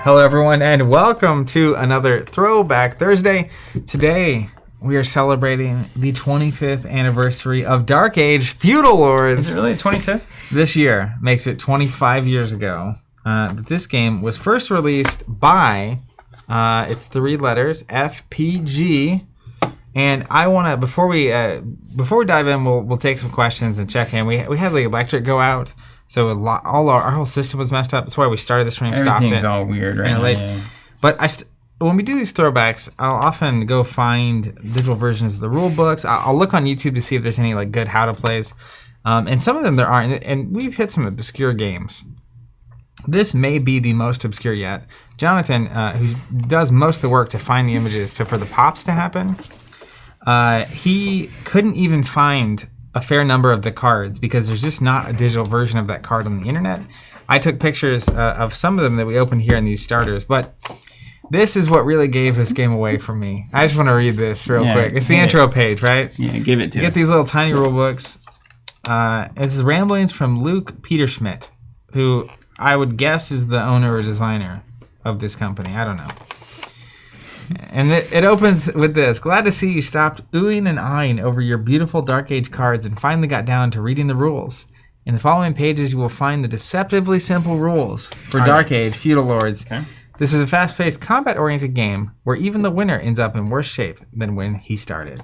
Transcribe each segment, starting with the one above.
Hello, everyone, and welcome to another Throwback Thursday. Today, we are celebrating the 25th anniversary of Dark Age Feudal Lords. Is it really the 25th? This year makes it 25 years ago that this game was first released by, it's three letters, FPG. And I want to, before we dive in, we'll take some questions and check in. We had the electric go out. So our whole system was messed up. That's why we started the stream. Everything's all weird right now. Yeah. But when we do these throwbacks, I'll often go find digital versions of the rule books. I'll look on YouTube to see if there's any like good how to plays, and some of them there aren't. And we've hit some obscure games. This may be the most obscure yet. Jonathan, who does most of the work to find the images for the pops to happen, he couldn't even find a fair number of the cards because there's just not a digital version of that card on the internet. I took pictures of some of them that we opened here in these starters, but this is what really gave this game away for me. I just want to read this real quick. It's the intro page, right? Yeah, give it to us. You get these little tiny rule books. This is ramblings from Luke Peterschmidt, who I would guess is the owner or designer of this company. I don't know. And it opens with this. Glad to see you stopped oohing and eyeing over your beautiful Dark Age cards and finally got down to reading the rules. In the following pages, you will find the deceptively simple rules for Dark Age Feudal Lords. Okay. This is a fast-paced, combat-oriented game where even the winner ends up in worse shape than when he started.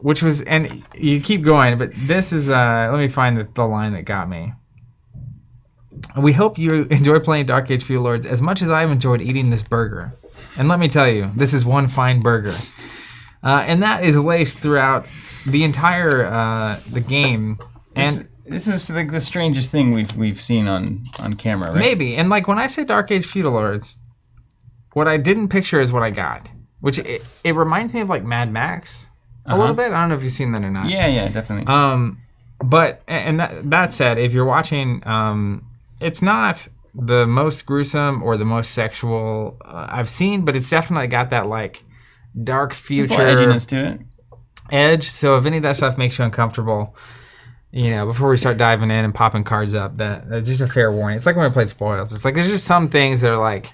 Which was, and you keep going, but this is, let me find the line that got me. We hope you enjoy playing Dark Age Feudal Lords as much as I've enjoyed eating this burger. And let me tell you, this is one fine burger. And that is laced throughout the entire the game. And this is the strangest thing we've seen on camera, right? Maybe. And like when I say Dark Age Feudal Lords, what I didn't picture is what I got. Which it reminds me of like Mad Max a little bit. I don't know if you've seen that or not. Yeah, definitely. But and that said, if you're watching, it's not the most gruesome or the most sexual I've seen, but it's definitely got that like dark future edginess to it. Edge. So if any of that stuff makes you uncomfortable, before we start diving in and popping cards up, that's just a fair warning. It's like when we played Spoils. It's like there's just some things that are like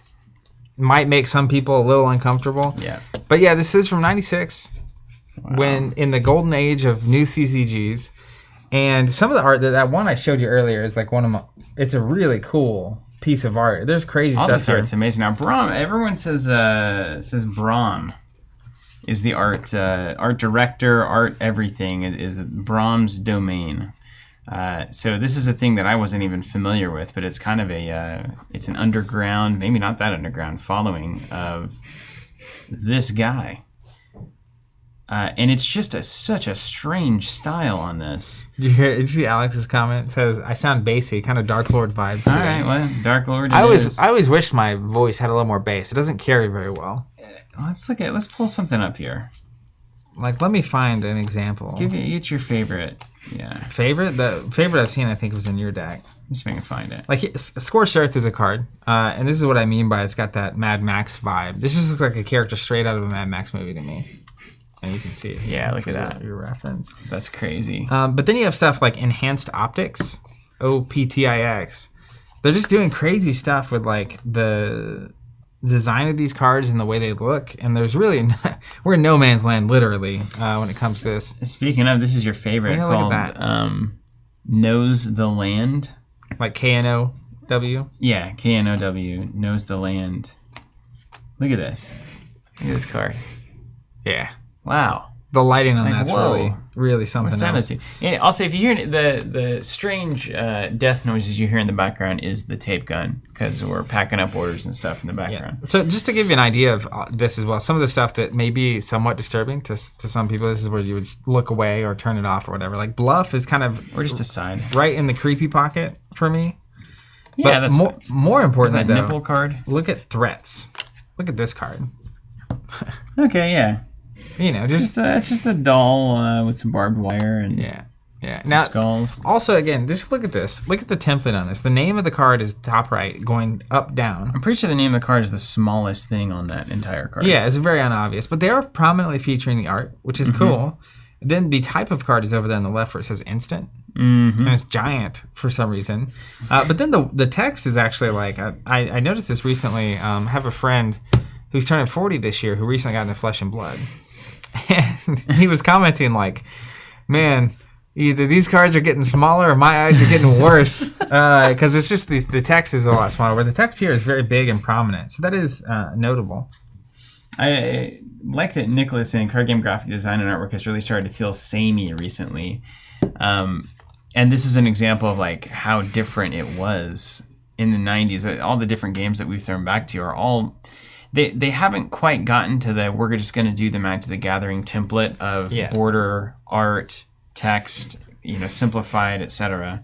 might make some people a little uncomfortable. Yeah. But yeah, this is from '96, when in the golden age of new CCGs. And some of the art, that one I showed you earlier is like it's a really cool piece of art. There's crazy stuff. All this art's amazing. Now, Brahm, everyone says Brahm is the art director, art everything is Brahm's domain. So this is a thing that I wasn't even familiar with, but it's kind of it's an underground, maybe not that underground, following of this guy. And it's just such a strange style on this. Did you see Alex's comment? It says, I sound bassy, kind of Dark Lord vibes. All right, well, Dark Lord I always wish my voice had a little more bass. It doesn't carry very well. Let's pull something up here. Like, let me find an example. Get your favorite. Yeah. Favorite? The favorite I've seen, I think, was in your deck. Just so I can find it. Like, Scorched Earth is a card. And this is what I mean by it's got that Mad Max vibe. This just looks like a character straight out of a Mad Max movie to me. And you can see it. Yeah, look at that. Your reference. That's crazy. But then you have stuff like Enhanced Optics, OPTIX. They're just doing crazy stuff with like the design of these cards and the way they look. And there's really, we're in no man's land, literally, when it comes to this. Speaking of, this is your favorite called Knows the Land. Like KNOW? Yeah, KNOW, Knows the Land. Look at this. Look at this card. Yeah. Wow. The lighting on that's really something else. And also, if you hear the strange death noises you hear in the background is the tape gun, because we're packing up orders and stuff in the background. Yeah. So just to give you an idea of this as well, some of the stuff that may be somewhat disturbing to some people, this is where you would look away or turn it off or whatever. Like Bluff is kind of... Or just aside. Right in the creepy pocket for me. Yeah, but that's... More importantly, that nipple card? Look at Threats. Look at this card. Okay, yeah. It's just a doll with some barbed wire and some skulls. Also, again, just look at this. Look at the template on this. The name of the card is top right, going up, down. I'm pretty sure the name of the card is the smallest thing on that entire card. Yeah, it's very unobvious. But they are prominently featuring the art, which is cool. Then the type of card is over there on the left where it says instant. Mm-hmm. And it's giant for some reason. But then the text is actually like, I noticed this recently. I have a friend who's turning 40 this year who recently got into Flesh and Blood. And he was commenting like, man, either these cards are getting smaller or my eyes are getting worse. Because it's just the text is a lot smaller. Where the text here is very big and prominent. So that is notable. I like that Nicholas in card game graphic design and artwork has really started to feel samey recently. And this is an example of like how different it was in the 90s. All the different games that we've thrown back to are all... They haven't quite gotten to the we're just going to do the Magic the Gathering template of border, art, text, simplified, etc.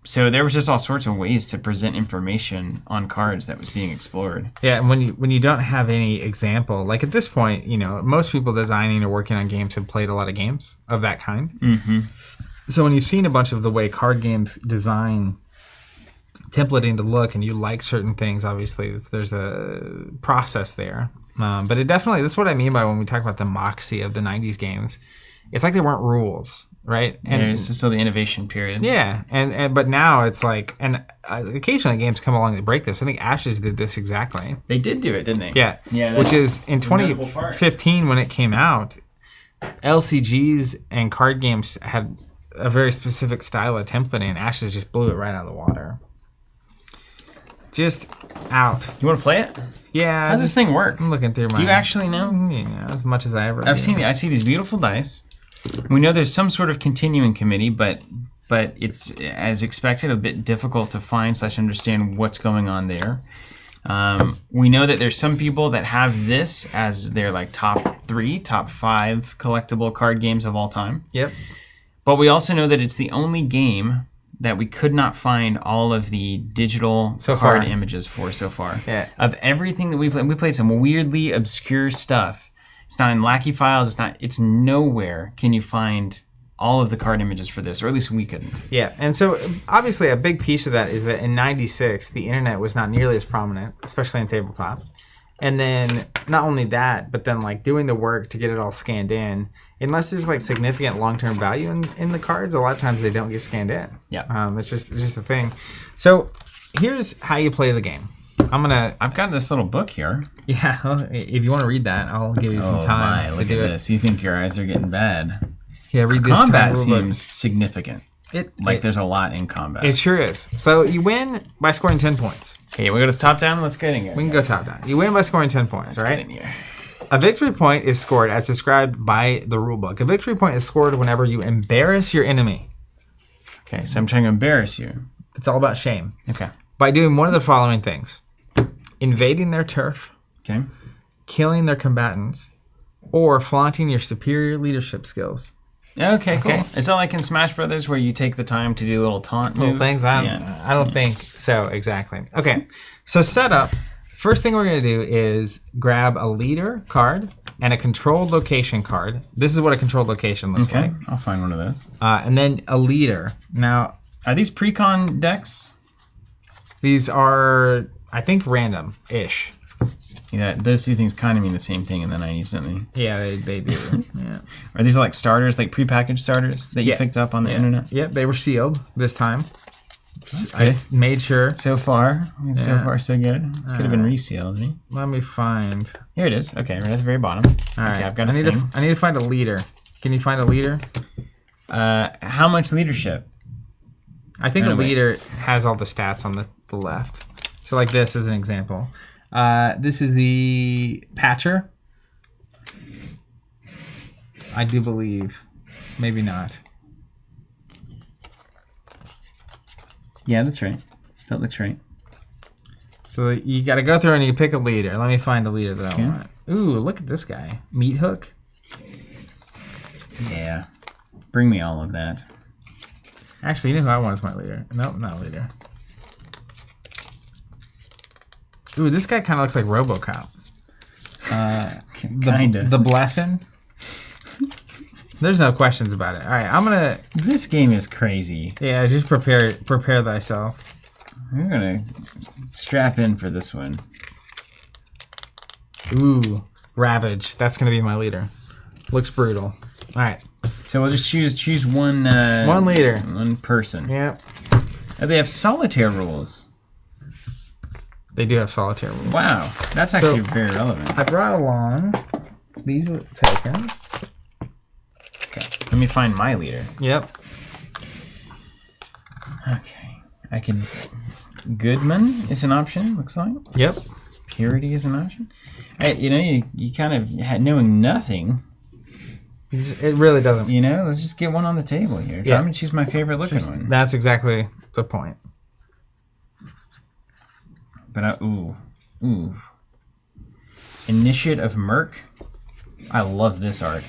So there was just all sorts of ways to present information on cards that was being explored. Yeah, and when you don't have any example, like at this point, most people designing or working on games have played a lot of games of that kind. Mm-hmm. So when you've seen a bunch of the way card games design templating to look, and you like certain things, obviously there's a process there. But it definitely, that's what I mean by when we talk about the moxie of the 90s games. It's like there weren't rules, right? And it's still the innovation period. Yeah, but now it's like, and occasionally games come along that break this. I think Ashes did this exactly. They did do it, didn't they? Yeah, which is in 2015 when it came out, LCGs and card games had a very specific style of templating, and Ashes just blew it right out of the water. Just out. You want to play it? Yeah. How does this thing work? I'm looking through my... Do you actually know? Yeah, as much as I ever... I see these beautiful dice. We know there's some sort of continuing committee, but it's, as expected, a bit difficult to find / understand what's going on there. We know that there's some people that have this as their like top 3, top 5 collectible card games of all time. Yep. But we also know that it's the only game that we could not find all of the digital card images for so far. Yeah. Of everything that we played some weirdly obscure stuff. It's not in Lackey files. It's nowhere can you find all of the card images for this, or at least we couldn't. Yeah, and so obviously a big piece of that is that in '96 the internet was not nearly as prominent, especially in tabletop. And then not only that, but then like doing the work to get it all scanned in, unless there's like significant long-term value in the cards, a lot of times they don't get scanned in. Yeah. It's just a thing. So here's how you play the game. I've got this little book here. Yeah, if you want to read that, I'll give you some time. Look at this. You think your eyes are getting bad. Yeah, read this. Combat seems significant. There's a lot in combat. It sure is. So you win by scoring 10 points. Okay, we go to top down. Let's get in here. We can go top down. You win by scoring 10 points, Let's right? get in here. A victory point is scored as described by the rulebook. A victory point is scored whenever you embarrass your enemy. Okay, so I'm trying to embarrass you. It's all about shame. Okay. By doing one of the following things: invading their turf, Okay. killing their combatants, or flaunting your superior leadership skills. Okay, cool. Is that like in Smash Brothers where you take the time to do little taunt Little move? things? I don't think so exactly. Okay, so setup. First thing we're going to do is grab a leader card and a controlled location card. This is what a controlled location looks like. I'll find one of those. And then a leader. Now, are these pre-con decks? These are, I think, random-ish. Yeah, those two things kind of mean the same thing in the 90s, don't they? Yeah, they do. Yeah. Are these like starters, like prepackaged starters that you picked up on the internet? Yep, they were sealed this time. That's good. I made sure. So far, so so good. Could have been resealed. Right? Let me find. Here it is. Okay, right at the very bottom. All right, okay, I've got I need to find a leader. Can you find a leader? How much leadership? I think a leader has all the stats on the left. So like this is an example. This is the Patcher. I do believe. Maybe not. Yeah, that's right. That looks right. So you got to go through and you pick a leader. Let me find the leader that I want. Ooh, look at this guy. Meat Hook. Yeah. Bring me all of that. Actually, you know who I want as my leader. Nope, not leader. Ooh, this guy kind of looks like RoboCop. Kinda. The Blessing. There's no questions about it. All right, I'm gonna. This game is crazy. Yeah, just prepare thyself. I'm gonna strap in for this one. Ooh, Ravage. That's gonna be my leader. Looks brutal. All right. So we'll just choose one. 1 leader. One person. Yep. Oh, they have solitaire rules. They do have solitaire rules. Wow, that's actually very relevant. I brought along these tokens. Okay, let me find my leader. Yep. Okay, I can. Goodman is an option. Looks like. Yep. Purity is an option. You kind of knowing nothing. It really doesn't. Let's just get one on the table here. Yeah. I'm gonna choose my favorite looking one. That's exactly the point. But ooh. Initiate of Merc. I love this art.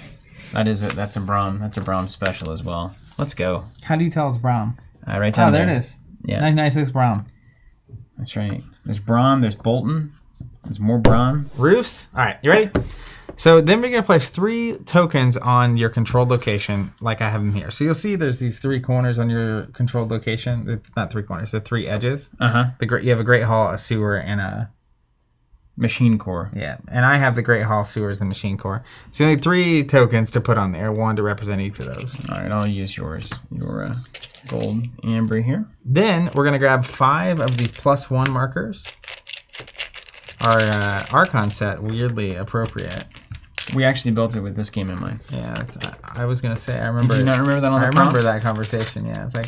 That's a Braum special as well. Let's go. How do you tell it's Braum? Right down there. There it is. Yeah. 1996 Braum. That's right. There's Braum, there's Bolton. There's more Braum. Roofs. All right, you ready? So then we're going to place 3 tokens on your controlled location like I have them here. So you'll see there's these 3 corners on your controlled location. Not 3 corners, the 3 edges. Uh-huh. You have a Great Hall, a sewer, and a... Machine core. Yeah, and I have the Great Hall, sewers, and machine core. So you need 3 tokens to put on there, 1 to represent each of those. All right, I'll use yours. Your gold amber here. Then we're going to grab 5 of the +1 markers. Our Archon set, weirdly appropriate. We actually built it with this game in mind. Yeah, I was going to say, I remember... Did you not remember that on the I remember that conversation, yeah. It's like,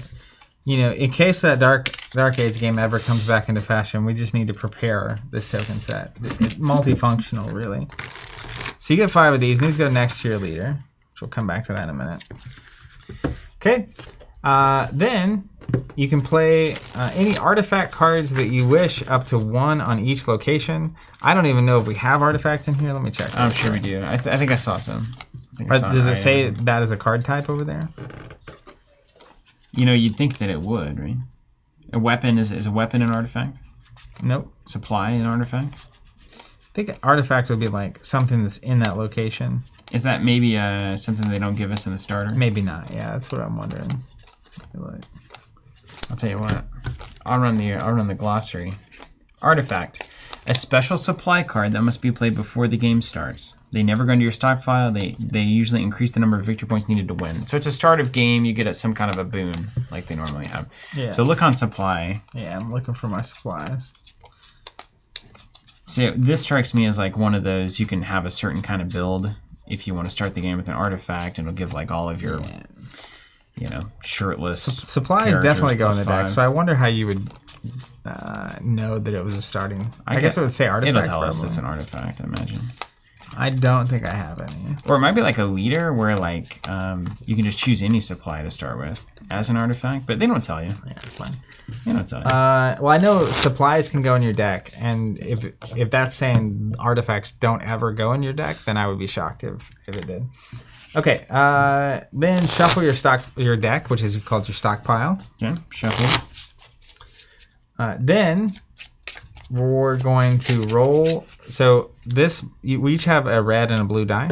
in case that Dark Age game ever comes back into fashion, we just need to prepare this token set. It's multifunctional, really. So you get 5 of these, and these go next to your leader, which we'll come back to that in a minute. Okay. Then you can play any artifact cards that you wish, up to 1 on each location. I don't even know if we have artifacts in here. Let me check. I'm sure we do. I think I saw some. Does it say that is a card type over there? You'd think that it would, right? A weapon is a weapon an artifact? Nope. Supply an artifact? I think an artifact would be like something that's in that location. Is that maybe something they don't give us in the starter? Maybe not. Yeah, that's what I'm wondering. I'll tell you what. I'll run the glossary. Artifact. A special supply card that must be played before the game starts. They never go into your stockpile. They usually increase the number of victory points needed to win. So it's a start of game. You get some kind of a boon like they normally have. Yeah. So look on supply. Yeah, I'm looking for my supplies. So this strikes me as like one of those you can have a certain kind of build if you want to start the game with an artifact, and it'll give like all of your, shirtless. Supplies definitely go in the deck. So I wonder how you would know that it was a starting. I guess it would say artifact. It'll tell us it's an artifact, I imagine. I don't think I have any. Or it might be like a leader where like you can just choose any supply to start with as an artifact, but they don't tell you. Yeah, it's fine. They don't tell you. Well, I know supplies can go in your deck, and if that's saying artifacts don't ever go in your deck, then I would be shocked if it did. Okay, then shuffle your deck, which is called your stockpile. Yeah, shuffle. Then we're going to roll. So we each have a red and a blue die.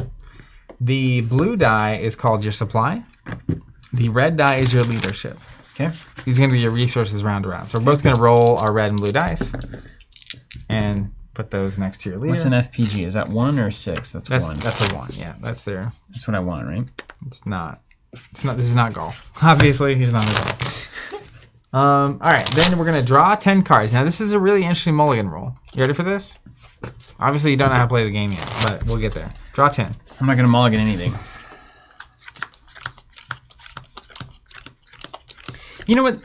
The blue die is called your supply. The red die is your leadership. Okay. These are going to be your resources round around. So we're both going to roll our red and blue dice and put those next to your leader. What's an FPG? Is that 1 or 6? That's 1. That's a 1. Yeah, that's there. That's what I want, right? It's not. This is not golf. Obviously, he's not a golf. All right, then we're going to draw 10 cards. Now, this is a really interesting mulligan roll. You ready for this? Obviously, you don't know how to play the game yet, but we'll get there. Draw 10. I'm not going to mulligan anything. You know what?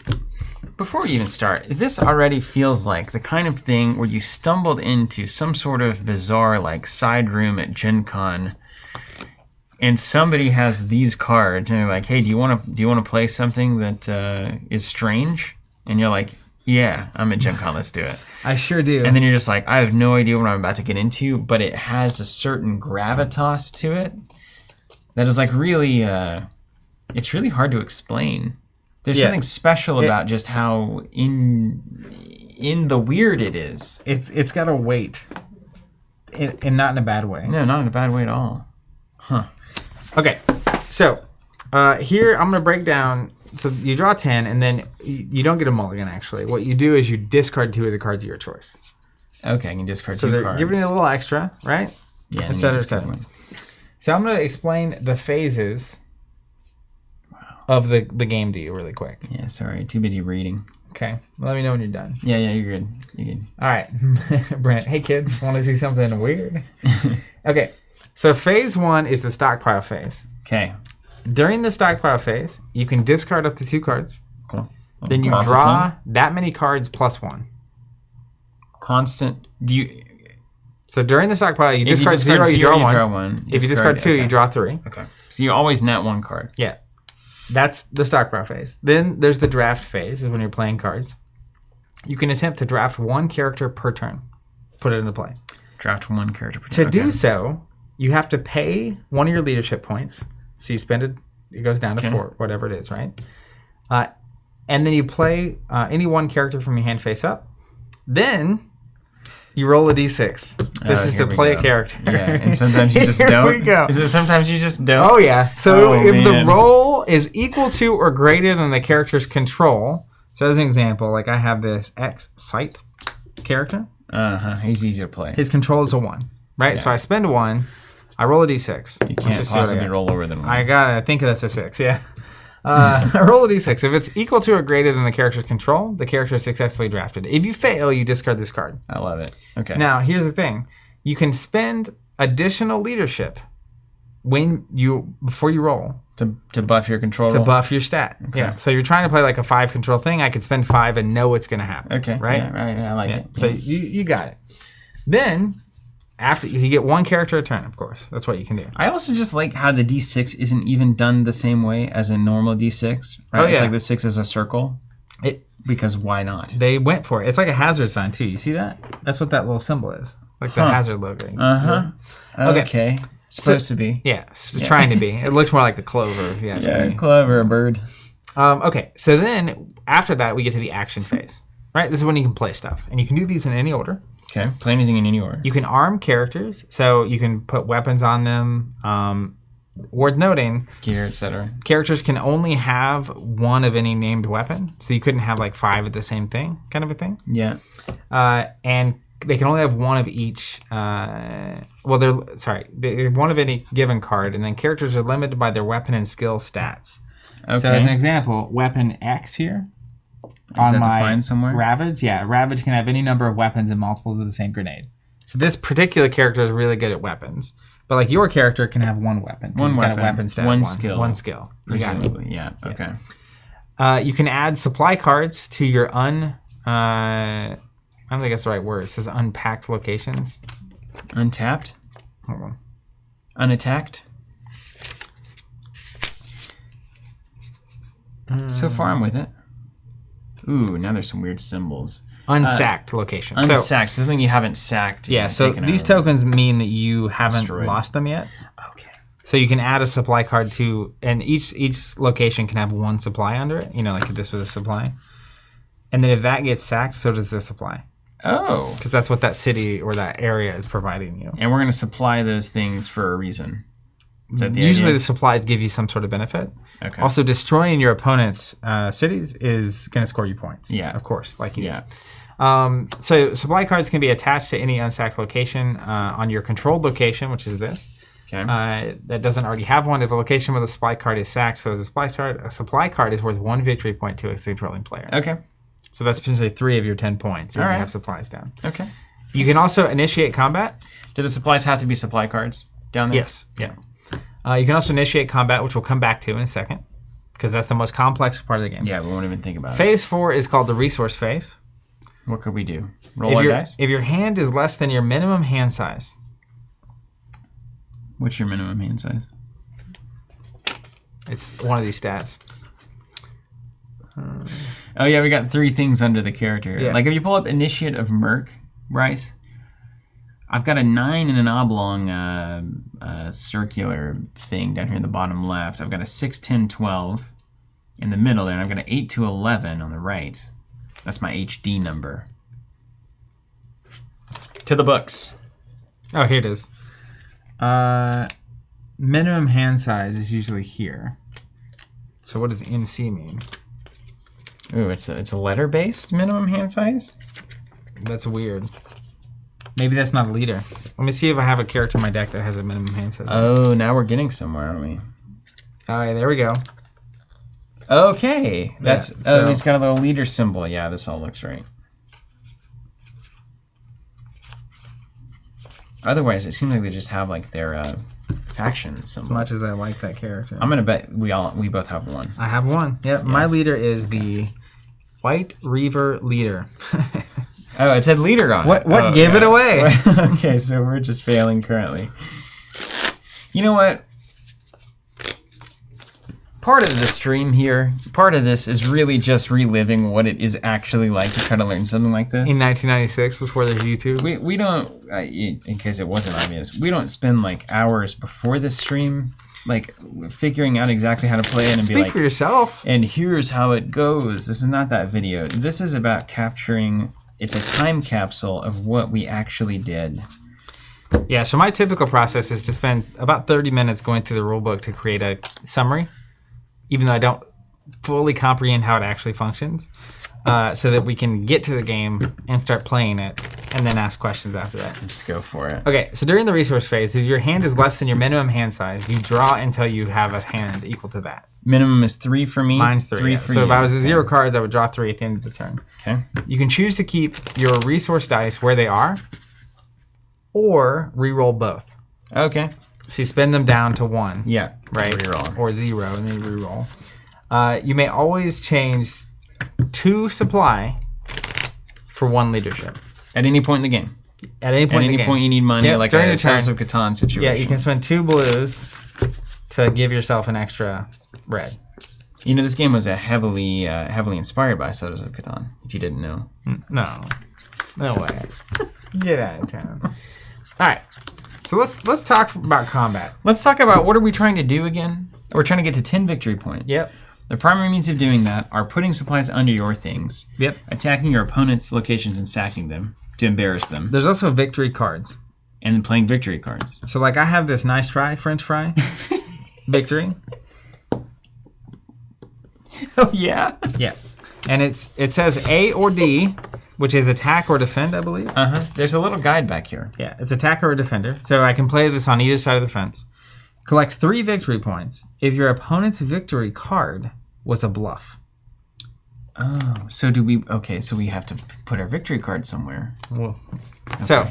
Before we even start, this already feels like the kind of thing where you stumbled into some sort of bizarre like side room at Gen Con, and somebody has these cards, and they're like, "Hey, do you want to play something that is strange?" And you're like, "Yeah, I'm at Gen Con. Let's do it." I sure do. And then you're just like, "I have no idea what I'm about to get into," but it has a certain gravitas to it that is like really, it's really hard to explain. There's something special about just how in the weird it is. It's got a weight, and not in a bad way. No, not in a bad way at all. Huh. Okay, so here I'm going to break down. So you draw 10, and then you don't get a mulligan, actually. What you do is you discard 2 of the cards of your choice. Okay, I can discard 2 cards. So they're cards. giving you a little extra, right? Yeah, et cetera, et cetera. So I'm going to explain the phases of the game do you really quick? Yeah, sorry. Too busy reading. Okay. Let me know when you're done. Yeah, you're good. You're good. All right. Brent, hey kids, want to see something weird? Okay. So phase 1 is the stockpile phase. Okay. During the stockpile phase, you can discard up to 2 cards. Cool. Then you draw that many cards plus 1. Constant. So during the stockpile, you If discard 0, you draw 1. If you discard 2, you draw 3. Okay. So you always net 1 card. Yeah. That's the stockpile phase. Then there's the draft phase, is when you're playing cards. You can attempt to draft 1 character per turn. Put it into play. Draft 1 character per turn. To do so, you have to pay 1 of your leadership points. So you spend it, it goes down to 4, whatever it is, right? And then you play any 1 character from your hand face up. Then you roll a d6. This is to play a character. Yeah, and sometimes you just don't. Here we go. Is it sometimes you just don't? Oh, yeah. So if the roll is equal to or greater than the character's control, so as an example, like I have this X sight character. He's easy to play. His control is a 1, right? Yeah. So I spend 1. I roll a d6. You can't possibly roll lower than 1. I think that's a 6, yeah. I roll a d6. If it's equal to or greater than the character's control, the character is successfully drafted. If you fail, you discard this card. I love it. Okay. Now, here's the thing. You can spend additional leadership before you roll. To buff your control To roll? buff your stat. Okay. Yeah. So you're trying to play like a 5 control thing. I could spend 5 and know it's going to happen. Okay. Right? Yeah, right. I like it. So you got it. Then... after you get 1 character a turn, of course. That's what you can do. I also just like how the D6 isn't even done the same way as a normal D6. Right? Oh, yeah. It's like the 6 is a circle. Because why not? They went for it. It's like a hazard sign, too. You see that? That's what that little symbol is. Like the hazard logo. Okay. Supposed to be. Yeah. It's trying to be. It looks more like a clover, if you ask me. Clover, a bird. Okay. So then, after that, we get to the action phase. Right? This is when you can play stuff. And you can do these in any order. Okay, play anything in any order. You can arm characters, so you can put weapons on them. Worth noting, gear, etc. Characters can only have 1 of any named weapon, so you couldn't have like 5 of the same thing, kind of a thing. Yeah. And they can only have 1 of each. They have 1 of any given card, and then characters are limited by their weapon and skill stats. Okay. So as an example, weapon X here. Is that defined somewhere? Ravage, yeah. Ravage can have any number of weapons and multiples of the same grenade. So this particular character is really good at weapons. But like your character can have 1 weapon. One weapon. Got a weapon stat. 1 skill. 1 skill. Presumably, yeah. Okay. You can add supply cards to your I don't think that's the right word. It says unpacked locations. Untapped? Hold on. Unattacked? So far, I'm with it. Ooh, now there's some weird symbols. Unsacked location. Unsacked, so something you haven't sacked. Yeah, so these tokens mean that you haven't lost them yet. Okay. So you can add a supply card to, and each location can have 1 supply under it. You know, like if this was a supply. And then if that gets sacked, so does this supply. Oh. Because that's what that city or that area is providing you. And we're going to supply those things for a reason. Is that the Usually idea? the supplies give you some sort of benefit. Okay. Also, destroying your opponent's cities is going to score you points. Yeah. Of course. Like you. Yeah. So supply cards can be attached to any unsacked location on your controlled location, which is this. Okay. That doesn't already have one. If a location with a supply card is sacked, so as a supply card is worth 1 victory point to its controlling player. Okay. So that's potentially 3 of your 10 points if All right. you have supplies down. Okay. You can also initiate combat. Do the supplies have to be supply cards down there? Yes. Yeah. You can also initiate combat, which we'll come back to in a second, because that's the most complex part of the game. Yeah, we won't even think about it. Phase 4 is called the resource phase. What could we do? Roll our dice? If your hand is less than your minimum hand size. What's your minimum hand size? It's one of these stats. Oh, yeah, we got 3 things under the character. Yeah. Like if you pull up Initiate of Merc, Bryce, I've got a 9 and an oblong circular thing down here in the bottom left. I've got a 6, 10, 12 in the middle there, and I've got an 8 to 11 on the right. That's my HD number. To the books. Oh, here it is. Minimum hand size is usually here. So what does NC mean? Ooh, it's a letter-based minimum hand size? That's weird. Maybe that's not a leader. Let me see if I have a character in my deck that has a minimum hand size. Oh, now we're getting somewhere, aren't we? All right, there we go. Okay, that's so- he's got a little leader symbol. Yeah, this all looks right. Otherwise, it seems like they just have like their faction symbol. As much as I like that character. I'm gonna bet we both have one. I have one. Yep. My leader is the White Reaver leader. Oh, it said leader on it. What? Give it away. Okay, so we're just failing currently. You know what? Part of the stream here, part of this is really just reliving what it is actually like to try to learn something like this. In 1996, before there's YouTube. We don't, in case it wasn't obvious, we don't spend like hours before this stream like figuring out exactly how to play it and Speak be like, for yourself. and here's how it goes. This is not that video. This is about capturing, it's a time capsule of what we actually did. Yeah, so my typical process is to spend about 30 minutes going through the rulebook to create a summary, even though I don't fully comprehend how it actually functions, so that we can get to the game and start playing it, and then ask questions after that. Just go for it. Okay, so during the resource phase, if your hand is less than your minimum hand size, you draw until you have a hand equal to that. Minimum is 3 for me. Mine's 3. Yeah. for So you. if I was at 0 cards, I would draw 3 at the end of the turn. Okay. You can choose to keep your resource dice where they are, or re-roll both. Okay. So you spin them down to 1. Yeah. Right? Reroll. Or 0, and then you re-roll. You may always change 2 supply for 1 leadership. At any point in the game. At any point At in any the game. point you need money, Yep, like during a the turn. Settlers of Catan situation. Yeah, you can spend 2 blues to give yourself an extra red. You know, this game was heavily inspired by Settlers of Catan, if you didn't know. No. No way. Get out of town. All right. So let's talk about combat. Let's talk about what are we trying to do again? We're trying to get to 10 victory points. Yep. The primary means of doing that are putting supplies under your things, Yep. attacking your opponent's locations and sacking them to embarrass them, There's also victory cards. and then playing victory cards. So like I have this nice try, French fry, victory. Oh, yeah? Yeah. And it says A or D, which is attack or defend, I believe. Uh-huh. There's a little guide back here. Yeah, it's attacker or defender. So I can play this on either side of the fence. Collect 3 victory points if your opponent's victory card was a bluff. Oh, so do we... Okay, so we have to put our victory card somewhere. Well, so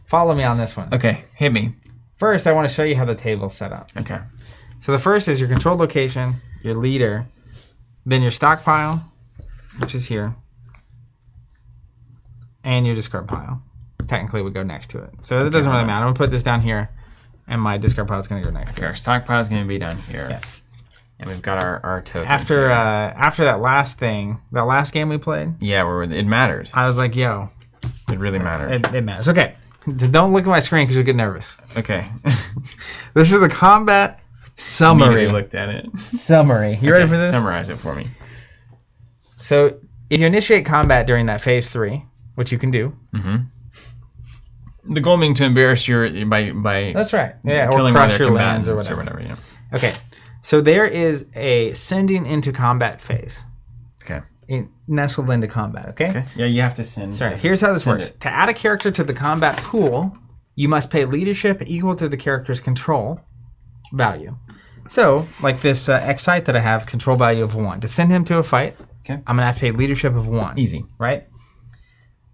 follow me on this one. Okay, hit me. First, I want to show you how the table's set up. Okay. So the first is your controlled location, your leader, then your stockpile, which is here, and your discard pile. Technically, would go next to it. So it doesn't really matter. I'm going to put this down here, and my discard pile is going to go next to Okay, it. our stockpile is going to be down here. Yeah. And we've got our tokens. After here. after that last game we played, Yeah, it mattered. I was like, yo, It really mattered. it matters. Okay, don't look at my screen because you'll get nervous. Okay. This is the combat summary. Immediately looked at it. Summary. You ready for this? Summarize it for me. So if you initiate combat during that phase 3, which you can do. The goal being to embarrass your by That's right. Yeah, or killing crush other your lands or combatants whatever. Yeah. Okay, so there is a sending into combat phase. Okay. Nestled into combat, okay? Okay. Yeah, you have to send. Sorry, here's how this send works. it. To add a character to the combat pool, you must pay leadership equal to the character's control value. So, like this Excite that I have, control value of 1. To send him to a fight, Okay. I'm going to have to pay leadership of 1. Easy. Right?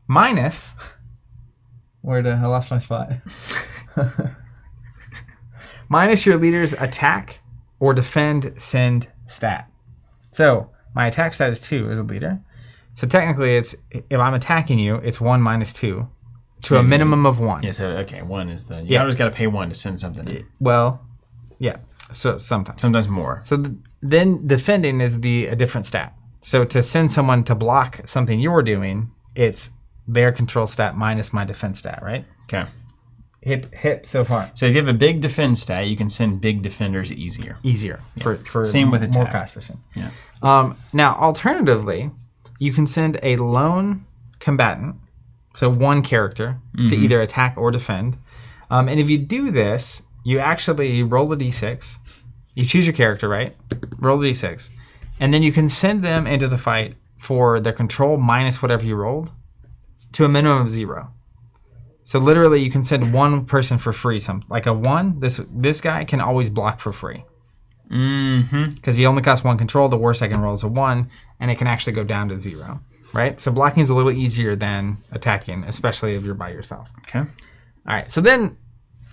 Minus... I lost my spot. Minus your leader's attack or defend send stat. So my attack stat is 2 as a leader. So technically, it's if I'm attacking you, it's 1 minus 2 to a minimum of 1. Yeah. So okay, 1 is the. You always got to pay 1 to send something in. Well, yeah. So sometimes. Sometimes more. So then defending is a different stat. So to send someone to block something you're doing, it's their control stat minus my defense stat, right? Okay. Hip so far. So if you have a big defense stat, you can send big defenders easier. Easier for Same with more attack. cost efficient. Yeah. Now, alternatively, you can send a lone combatant, so 1 character, to either attack or defend. And if you do this, you actually roll a d6. You choose your character, right? Roll the d6. And then you can send them into the fight for their control minus whatever you rolled to a minimum of 0. So literally, you can send 1 person for free. Like a 1, this guy can always block for free. Mm-hmm. Because he only costs 1 control. The worst I can roll is a 1, and it can actually go down to 0. Right? So blocking is a little easier than attacking, especially if you're by yourself. Okay. All right. So then,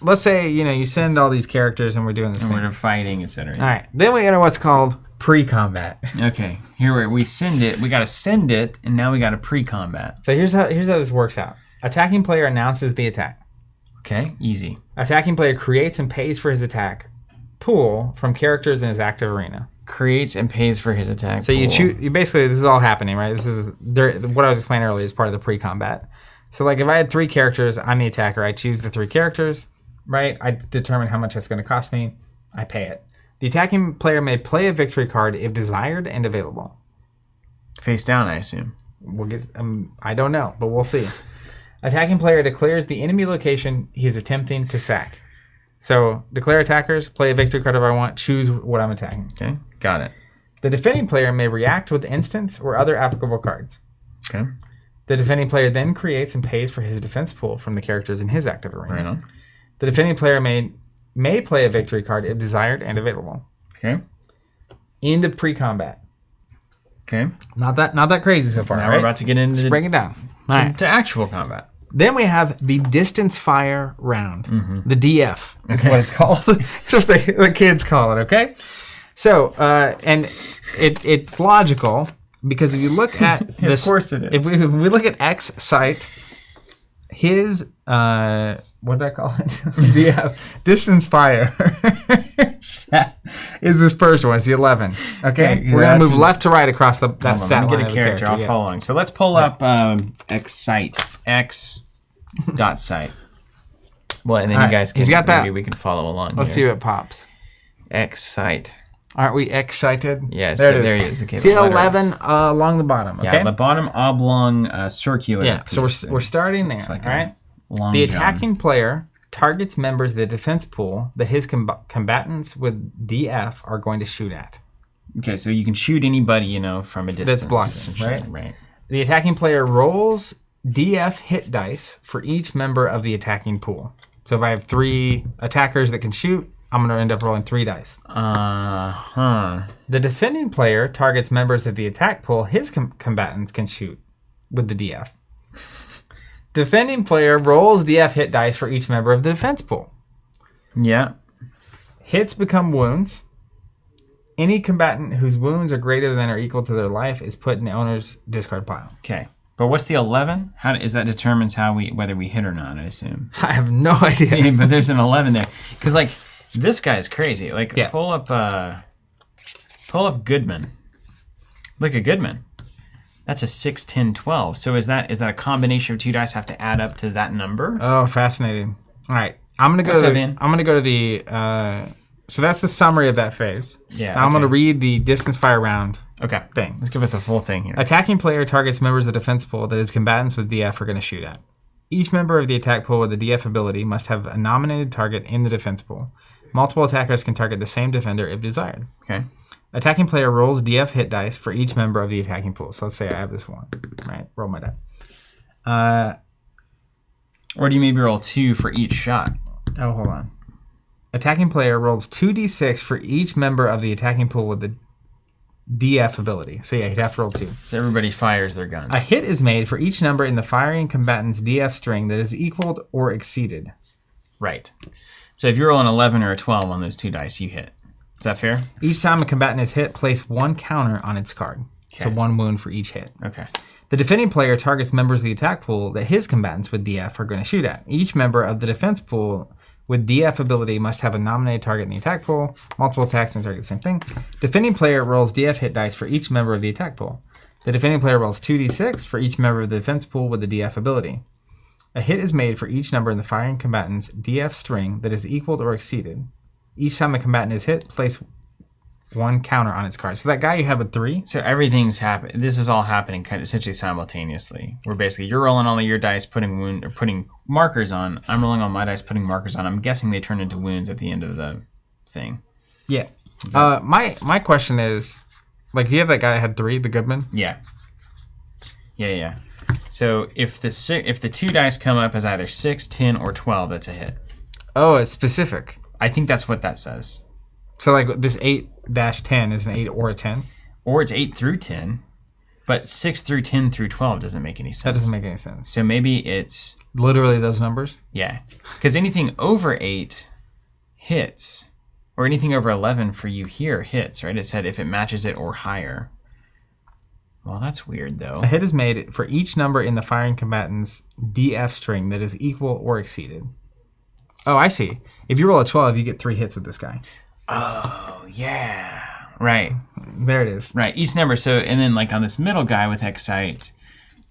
let's say you send all these characters, and we're doing this And thing. we're fighting, etc. All right. Then we enter what's called pre-combat. Okay. Here we send it. We got to send it, and now we got a pre-combat. So here's how this works out. Attacking player announces the attack. Okay. Easy. Attacking player creates and pays for his attack pool from characters in his active arena. Creates and pays for his attack. So you choose. You basically, this is all happening, right? This is what I was explaining earlier is part of the pre-combat. So like if I had 3 characters, I'm the attacker. I choose the 3 characters, right? I determine how much that's going to cost me. I pay it. The attacking player may play a victory card if desired and available. Face down, I assume. We'll get. I don't know, but we'll see. Attacking player declares the enemy location he is attempting to sack. So declare attackers, play a victory card if I want, choose what I'm attacking. Okay, got it. The defending player may react with instants or other applicable cards. Okay. The defending player then creates and pays for his defense pool from the characters in his active arena. Right on. The defending player may play a victory card if desired and available. Okay. End of pre-combat. Okay. Not that crazy so far. Now right? we're about to get into Break it down. All right. to actual combat. Then we have the distance fire round, the DF. Okay. What it's called. It's what the kids call it. Okay. So and it's logical because if you look at this, of course it is. If we look at X site, his what did I call it? DF distance fire is this first one. It's the 11. Okay. We're gonna move left to right across that stat line. Let me get of a the character. I'll yeah. follow along. So let's pull up X site. X dot site. Well, and then All you right, guys can. he's got that. Maybe we can follow along. Let's see here. what pops. X site. Aren't we excited? Yes, there there he is. Okay, see the letter 11 X. along the bottom. Okay. Yeah, the bottom oblong circular. Yeah. So piece we're starting there. like all right. long The john. attacking player targets members of the defense pool that his combatants with DF are going to shoot at. Okay, so you can shoot anybody from a distance. That's blocking, essentially. right? The attacking player rolls DF hit dice for each member of the attacking pool. So if I have 3 attackers that can shoot, I'm going to end up rolling 3 dice. The defending player targets members of the attack pool his combatants can shoot with the DF. Defending player rolls DF hit dice for each member of the defense pool. Yeah. Hits become wounds. Any combatant whose wounds are greater than or equal to their life is put in the owner's discard pile. Okay. But what's the 11? How is that determines whether we hit or not, I assume. I have no idea. But there's an 11 there. Because, this guy's crazy. Yeah. Pull up Goodman. Look at Goodman. That's a 6, 10, 12. So is that a combination of 2 dice have to add up to that number? Oh, fascinating. All right. I'm going to go to the so that's the summary of that phase. Yeah. Now I'm going to read the distance fire round Okay. thing. Let's give us the full thing here. Attacking player targets members of the defense pool that his combatants with DF are going to shoot at. Each member of the attack pool with the DF ability must have a nominated target in the defense pool. Multiple attackers can target the same defender if desired. Okay. Attacking player rolls DF hit dice for each member of the attacking pool. So let's say I have this one. Right? Roll my die. Or do you maybe roll 2 for each shot? Oh, hold on. Attacking player rolls 2d6 for each member of the attacking pool with the DF ability. So yeah, he'd have to roll 2. So everybody fires their guns. A hit is made for each number in the firing combatant's DF string that is equaled or exceeded. Right. So if you roll an 11 or a 12 on those 2 dice, you hit. Is that fair? Each time a combatant is hit, place 1 counter on its card. So 1 wound for each hit. Okay. The defending player targets members of the attack pool that his combatants with DF are going to shoot at. Each member of the defense pool with DF ability must have a nominated target in the attack pool. Multiple attacks and target the same thing. Defending player rolls DF hit dice for each member of the attack pool. The defending player rolls 2d6 for each member of the defense pool with the DF ability. A hit is made for each number in the firing combatant's DF string that is equaled or exceeded. Each time a combatant is hit, place 1 counter on its card. So that guy you have with 3. So everything's happening. This is all happening kind of essentially simultaneously. Where basically you're rolling all of your dice, putting markers on. I'm rolling all my dice, putting markers on. I'm guessing they turn into wounds at the end of the thing. Yeah. My question is, do you have that guy that had 3, the Goodman? Yeah. Yeah. So if the 2 dice come up as either 6, 10, or 12, that's a hit. Oh, it's specific. I think that's what that says. So like this 8-10 is an 8 or a 10. Or it's 8 through 10, but 6 through 10 through 12 doesn't make any sense. That doesn't make any sense. So maybe it's... Literally those numbers? Yeah. Because anything over 8 hits, or anything over 11 for you here hits, right? It said if it matches it or higher. Well, that's weird, though. A hit is made for each number in the firing combatant's DF string that is equal or exceeded. Oh, I see. If you roll a 12, you get 3 hits with this guy. Oh, yeah. Right. There it is. Right. Each number. So, and then like on this middle guy with Excite,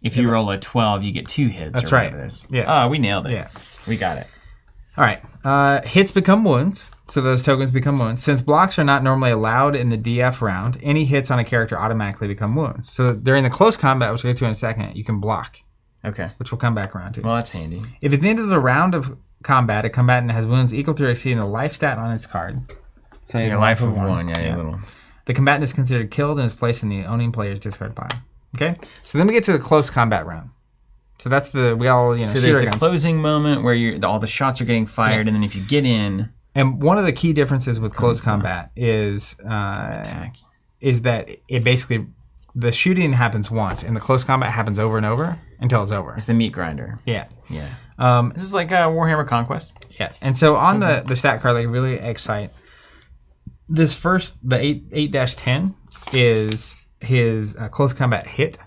if you roll a 12, you get 2 hits. That's or right. It is. Yeah. Oh, we nailed it. Yeah. We got it. All right. Hits become wounds. So those tokens become wounds. Since blocks are not normally allowed in the DF round, any hits on a character automatically become wounds. So during the close combat, which we'll get to in a second, you can block. Okay. Which we'll come back around to. Well, that's handy. If at the end of the round of combat, a combatant has wounds equal to or exceeding the life stat on its card. So Your life of 1. Yeah, little. The combatant is considered killed and is placed in the owning player's discard pile. Okay? So then we get to the close combat round. So that's the, we all, So there's the closing moment where all the shots are getting fired, and then if you get in... And one of the key differences with close combat is attack. Is that it basically, the shooting happens once, and the close combat happens over and over until it's over. It's the meat grinder. Yeah. Yeah. This is like Warhammer Conquest. Yeah. And so on the stat card, like really Excite, this first, the 8-10 is his close combat hit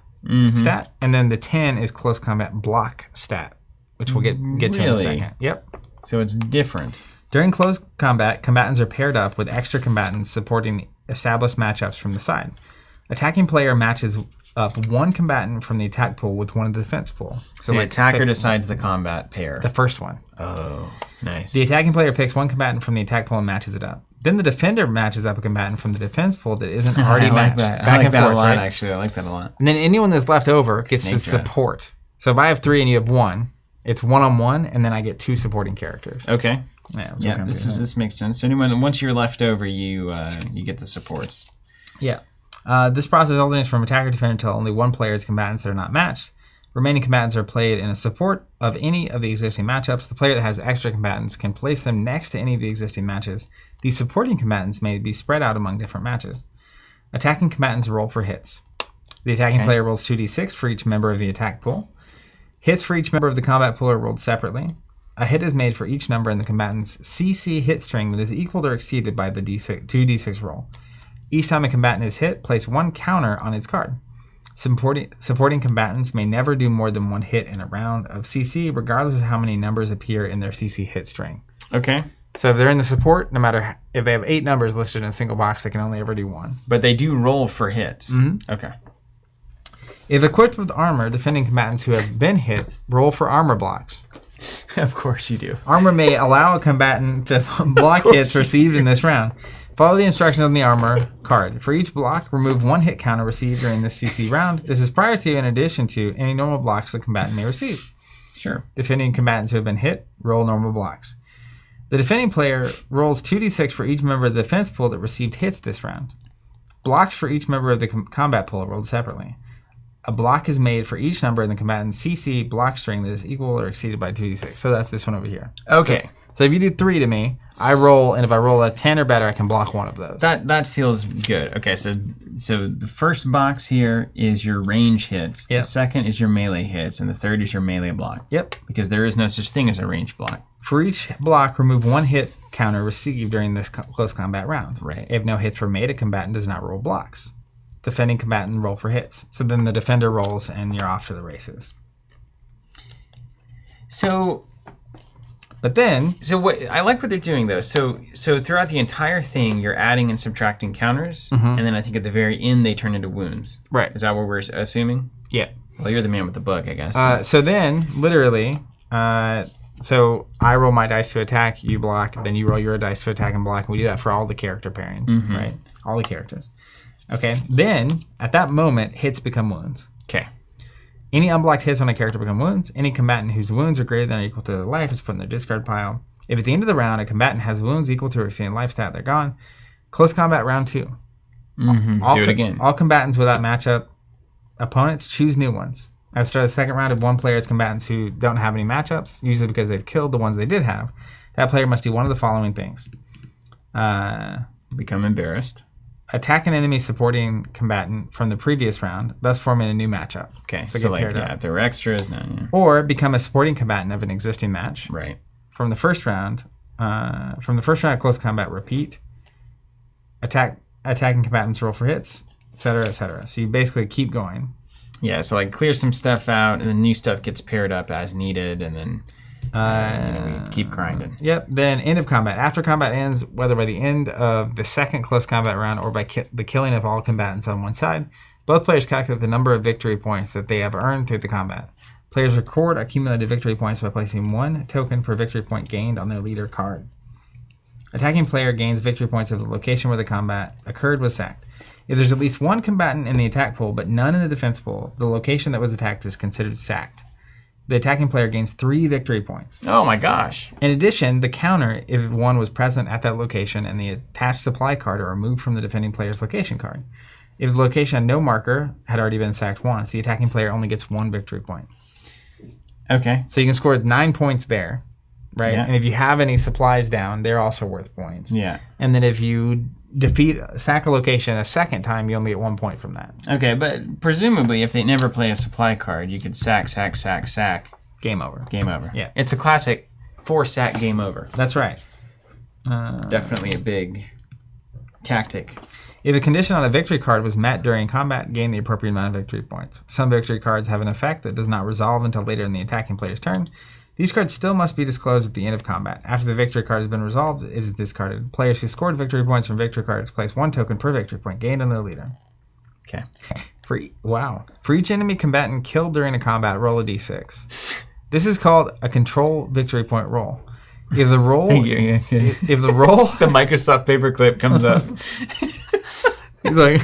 stat, and then the 10 is close combat block stat, which we'll get to in a second. Yep. So it's different. During close combat, combatants are paired up with extra combatants supporting established matchups from the side. Attacking player matches up one combatant from the attack pool with one of the defense pool. So the attacker decides the combat pair. The first one. Oh, nice. The attacking player picks one combatant from the attack pool and matches it up. Then the defender matches up a combatant from the defense pool that isn't already matched. I like that a lot, actually. I like that a lot. And then anyone that's left over gets to support. So if I have 3 and you have 1, it's 1-on-1, and then I get 2 supporting characters. Okay. Yeah, this makes sense. So once you're left over, you get the supports. Yeah. This process alternates from attacker to defender until only one player is combatants that are not matched. Remaining combatants are played in a support of any of the existing matchups. The player that has extra combatants can place them next to any of the existing matches. These supporting combatants may be spread out among different matches. Attacking combatants roll for hits. The attacking player rolls 2d6 for each member of the attack pool. Hits for each member of the combat pool are rolled separately. A hit is made for each number in the combatant's CC hit string that is equal or exceeded by the 2d6 roll. Each time a combatant is hit, place 1 counter on its card. Supporting combatants may never do more than 1 hit in a round of CC, regardless of how many numbers appear in their CC hit string. Okay. So if they're in the support, no matter if they have 8 numbers listed in a single box, they can only ever do 1. But they do roll for hits. Mm-hmm. Okay. If equipped with armor, defending combatants who have been hit roll for armor blocks. Of course you do. Armor may allow a combatant to block hits received in this round. Follow the instructions on the armor card. For each block, remove 1 hit counter received during this CC round. This is prior to, in addition to, any normal blocks the combatant may receive. Sure. Defending combatants who have been hit, roll normal blocks. The defending player rolls 2d6 for each member of the defense pool that received hits this round. Blocks for each member of the combat pool are rolled separately. A block is made for each number in the combatant's CC block string that is equal or exceeded by 2d6. So that's this one over here. Okay. So if you do 3 to me, I roll, and if I roll a 10 or better, I can block 1 of those. That feels good. Okay, so the first box here is your range hits. Yep. The second is your melee hits, and the third is your melee block. Yep. Because there is no such thing as a range block. For each block, remove 1 hit counter received during this close combat round. Right. If no hits were made, a combatant does not roll blocks. Defending combatant roll for hits. So then the defender rolls, and you're off to the races. But then... So what I like what they're doing, though. So throughout the entire thing, you're adding and subtracting counters, and then I think at the very end, they turn into wounds. Right. Is that what we're assuming? Yeah. Well, you're the man with the book, I guess. So then, literally... so I roll my dice to attack, you block, then you roll your dice to attack and block, and we do that for all the character pairings, right? All the characters. Okay, then, at that moment, hits become wounds. Okay. Any unblocked hits on a character become wounds. Any combatant whose wounds are greater than or equal to their life is put in their discard pile. If at the end of the round, a combatant has wounds equal to or exceeding life stat, they're gone. Close combat round 2. Do it again. All combatants without matchup opponents choose new ones. At the start of the second round, if one player has combatants who don't have any matchups, usually because they've killed the ones they did have, that player must do one of the following things. Become embarrassed. Attack an enemy supporting combatant from the previous round, thus forming a new matchup. Okay, So so get like, paired yeah, up. if there were extras, no, yeah. Or become a supporting combatant of an existing match. Right. From the first round of close combat, repeat. Attacking combatants roll for hits, etc., etc. So you basically keep going. Yeah, so like clear some stuff out, and then new stuff gets paired up as needed, and then we keep grinding. Yep. Then end of combat. After combat ends, whether by the end of the second close combat round or by the killing of all combatants on one side, both players calculate the number of victory points that they have earned through the combat. Players record accumulated victory points by placing 1 token per victory point gained on their leader card. Attacking player gains victory points if the location where the combat occurred was sacked. If there's at least one combatant in the attack pool but none in the defense pool, the location that was attacked is considered sacked. The attacking player gains 3 victory points. Oh my gosh. In addition, the counter, if one was present at that location and the attached supply card are removed from the defending player's location card. If the location had no marker, had already been sacked once, the attacking player only gets 1 victory point. Okay. So you can score 9 points there, right? Yeah. And if you have any supplies down, they're also worth points. Yeah. And then if you sack a location a second time, you only get 1 point from that. Okay, but presumably if they never play a supply card, you could sack. Game over. Game over. Yeah. It's a classic 4-sack game over. That's right. Definitely a big tactic. If a condition on a victory card was met during combat, gain the appropriate amount of victory points. Some victory cards have an effect that does not resolve until later in the attacking player's turn. These cards still must be disclosed at the end of combat. After the victory card has been resolved, it is discarded. Players who scored victory points from victory cards place 1 token per victory point gained on their leader. Okay. For each enemy combatant killed during a combat, roll a d6. This is called a control victory point roll. If the roll, if the roll, the Microsoft paperclip comes up. He's like,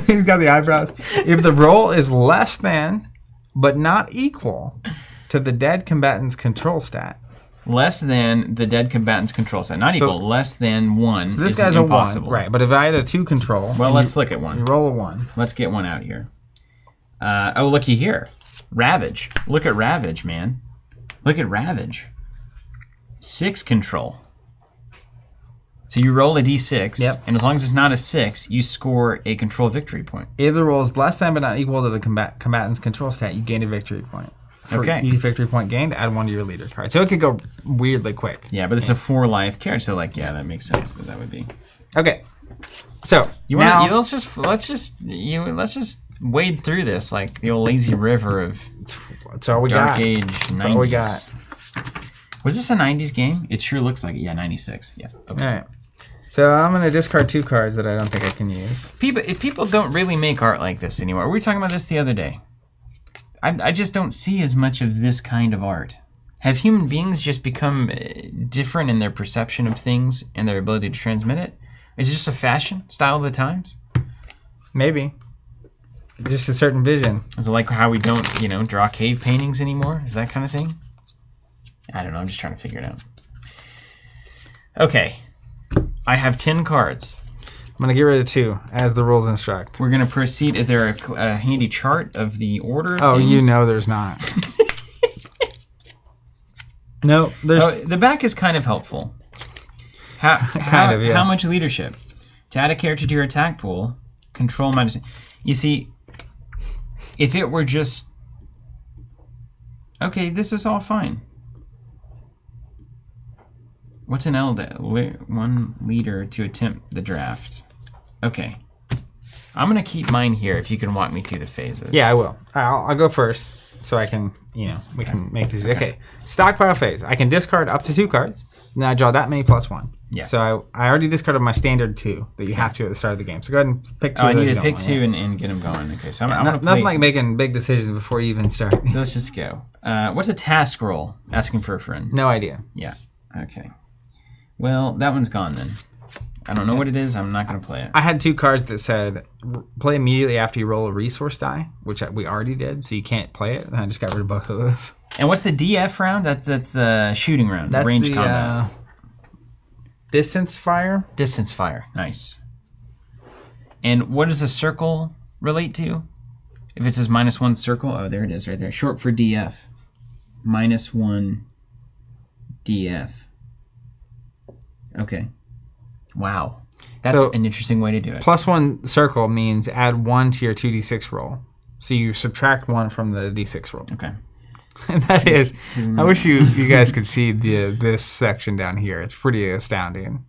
he's got the eyebrows. If the roll is less than, but not equal to the dead combatant's control stat. Less than the dead combatant's control stat. Not equal. Less than 1. So this is guy's impossible. a 1. Right, but if I had a 2 control. Well, let's look at 1. You roll a 1. Let's get 1 out here. Oh, looky here. Ravage. Look at Ravage, man. Look at Ravage. 6 control. So you roll a d6, yep. And as long as it's not a 6, you score a control victory point. If the roll is less than but not equal to the combatant's control stat, you gain a victory point. For each victory point gained, add 1 to your leader card. So it could go weirdly quick. Yeah, but it's a 4-life card, so like, yeah, that makes sense that would be. Okay, so let's just wade through this like the old lazy river of that's all we Dark got. Age. That's 90s. all we got. Was this a 90s game? It sure looks like it. Yeah, 96. Yeah. Okay. All right. So I'm going to discard 2 cards that I don't think I can use. People don't really make art like this anymore. We were talking about this the other day. I just don't see as much of this kind of art. Have human beings just become different in their perception of things and their ability to transmit it? Is it just a fashion style of the times? Maybe. Just a certain vision. Is it like how we don't, draw cave paintings anymore? Is that kind of thing? I don't know. I'm just trying to figure it out. Okay. I have 10 cards. I'm going to get rid of 2, as the rules instruct. We're going to proceed. Is there a handy chart of the order of things? You know there's not. No, there's... the back is kind of helpful. How much leadership? To add a character to your attack pool, control minus... You see, if it were just... Okay, this is all fine. What's an LD? 1 leader to attempt the draft. Okay. I'm going to keep mine here if you can walk me through the phases. Yeah, I will. I'll go first so I can, we can make these. Okay. Stockpile phase. I can discard up to 2 cards. Now I draw that many plus 1. Yeah. So I already discarded my standard 2 that you have to at the start of the game. So go ahead and pick 2. I need to pick 2 and get them going. Okay, so I'm going to nothing like making big decisions before you even start. Let's just go. What's a task roll? Asking for a friend. No idea. Yeah. Okay. Well, that one's gone then. I don't know what it is. I'm not going to play it. I had 2 cards that said play immediately after you roll a resource die, which we already did, so you can't play it. And I just got rid of both of those. And what's the DF round? That's the shooting round. That's range combat. Distance fire. Distance fire. Nice. And what does a circle relate to? If it says -1 circle, oh, there it is right there. Short for DF. -1 DF. Okay. Wow. That's So- an interesting way to do it. +1 circle means add 1 to your 2d6 roll. So you subtract 1 from the d6 roll. Okay. And that is, I wish you guys could see this section down here. It's pretty astounding.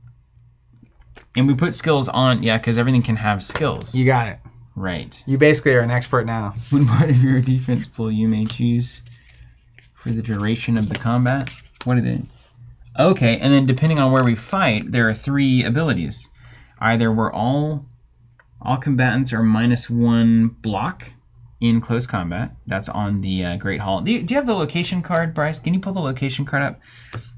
And we put skills on, yeah, because everything can have skills. You got it. Right. You basically are an expert now. When part of your defense pool you may choose for the duration of the combat. What are they? Okay, and then depending on where we fight, there are 3 abilities. Either we're all combatants are -1 block in close combat. That's on the Great Hall. Do you have the location card, Bryce? Can you pull the location card up?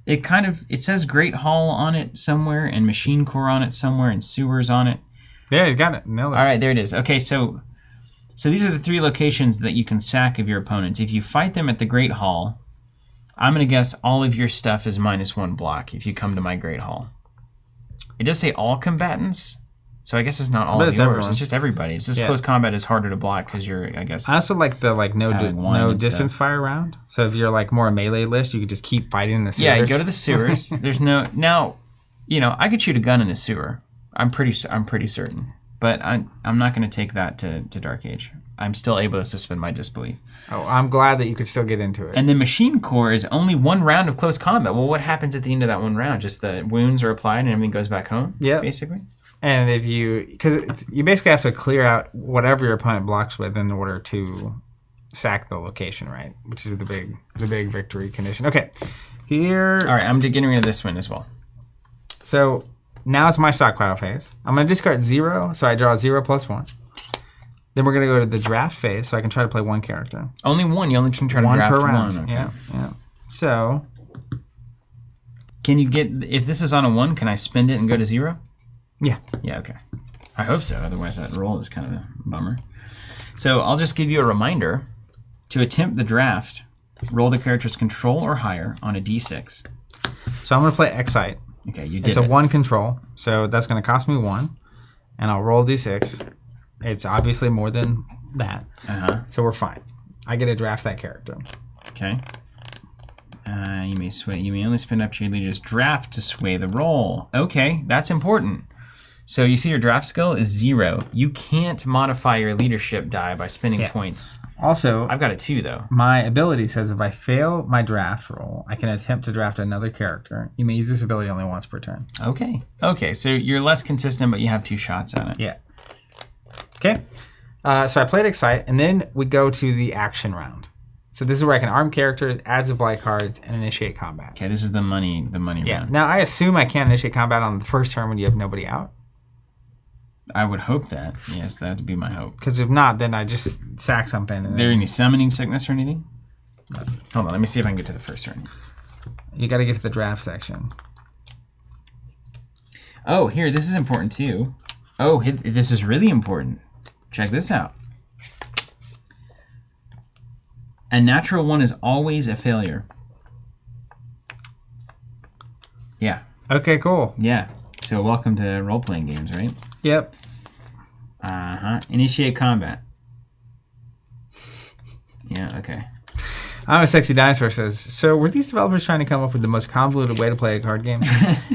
It says Great Hall on it somewhere, and Machine Core on it somewhere, and Sewers on it. Yeah, you got it. Nailed it. All right, there it is. Okay, so these are the 3 locations that you can sack of your opponents. If you fight them at the Great Hall, I'm going to guess all of your stuff is -1 block if you come to my Great Hall. It does say all combatants, so I guess it's not all of yours. Everyone. It's just everybody. It's just close combat is harder to block because you're, I guess... I also like the no and distance stuff. fire round. So if you're like more a melee list, you could just keep fighting in the sewers. Yeah, you go to the sewers. There's no... Now, I could shoot a gun in a sewer. I'm pretty certain. But I'm not going to take that to Dark Age. I'm still able to suspend my disbelief. Oh, I'm glad that you could still get into it. And then Machine Core is only 1 round of close combat. Well, what happens at the end of that 1 round? Just the wounds are applied and everything goes back home? Yeah. Basically? And if because you basically have to clear out whatever your opponent blocks with in order to sack the location, right? Which is the big victory condition. Okay, here. All right, I'm getting rid of this one as well. So now it's my stockpile phase. I'm going to discard 0, so I draw 0 + 1. Then we're going to go to the draft phase, so I can try to play 1 character. Only 1. You only can try to 1 draft per round. 1. Okay. Yeah. So Can you get, if this is on a 1, can I spend it and go to 0? yeah. Yeah, okay. I hope so. Otherwise, that roll is kind of a bummer. So I'll just give you a reminder. To attempt the draft, roll the character's control or higher on a d6. So I'm going to play Excite. Okay, you did It's it. a 1 control, so that's going to cost me 1. And I'll roll d6. It's obviously more than that. Uh-huh. So we're fine. I get to draft that character. Okay. You may sway. You may only spend up to your leader's draft to sway the roll. Okay, that's important. So you see your draft skill is 0. You can't modify your leadership die by spending points. Also, I've got a 2 though. my ability says if I fail my draft roll, I can attempt to draft another character. You may use this ability only once per turn. Okay. Okay, so you're less consistent, but you have 2 shots at it. Yeah. Okay. So I played Excite, and then we go to the action round. So this is where I can arm characters, add supply cards, and initiate combat. Okay, this is the money Yeah. round. Now I assume I can't initiate combat on the first turn when you have nobody out. I would hope that. Yes, that would be my hope. Because if not, then I just sack something. And There then any summoning sickness or anything? Hold on, let me see if I can get to the first turn. you got to get to the draft section. Oh, here, this is important too. Oh, this is really important. Check this out. A natural 1 is always a failure. Yeah. Okay, cool. Yeah. So welcome to role-playing games, right? Yep. Uh-huh. Initiate combat. Yeah, okay. I'm a Sexy Dinosaur says, so were these developers trying to come up with the most convoluted way to play a card game?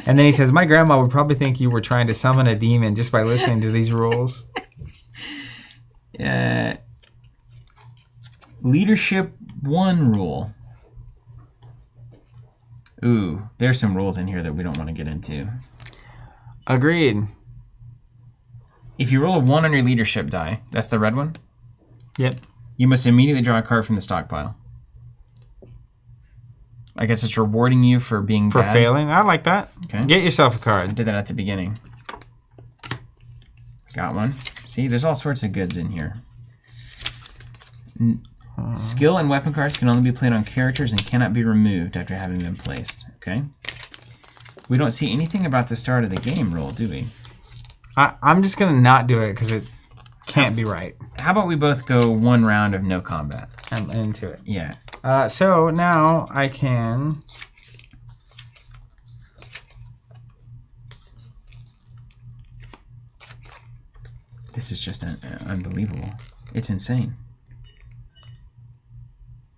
And then he says, my grandma would probably think you were trying to summon a demon just by listening to these rules. Leadership 1 rule. Ooh, there's some rules in here that we don't want to get into. Agreed. If you roll a 1 on your leadership die, that's the red one, Yep. you must immediately draw a card from the stockpile. I guess it's rewarding you for being For bad. failing. I like that. Okay. Get yourself a I card. did that at the beginning. Got one. See, there's all sorts of goods in here. Skill and weapon cards can only be played on characters and cannot be removed after having been placed. Okay. We don't see anything about the start of the game rule, do we? I'm just going to not do it because it can't be right. How about we both go 1 round of no combat? I'm into it. Yeah. So now I can... This is just unbelievable. It's insane.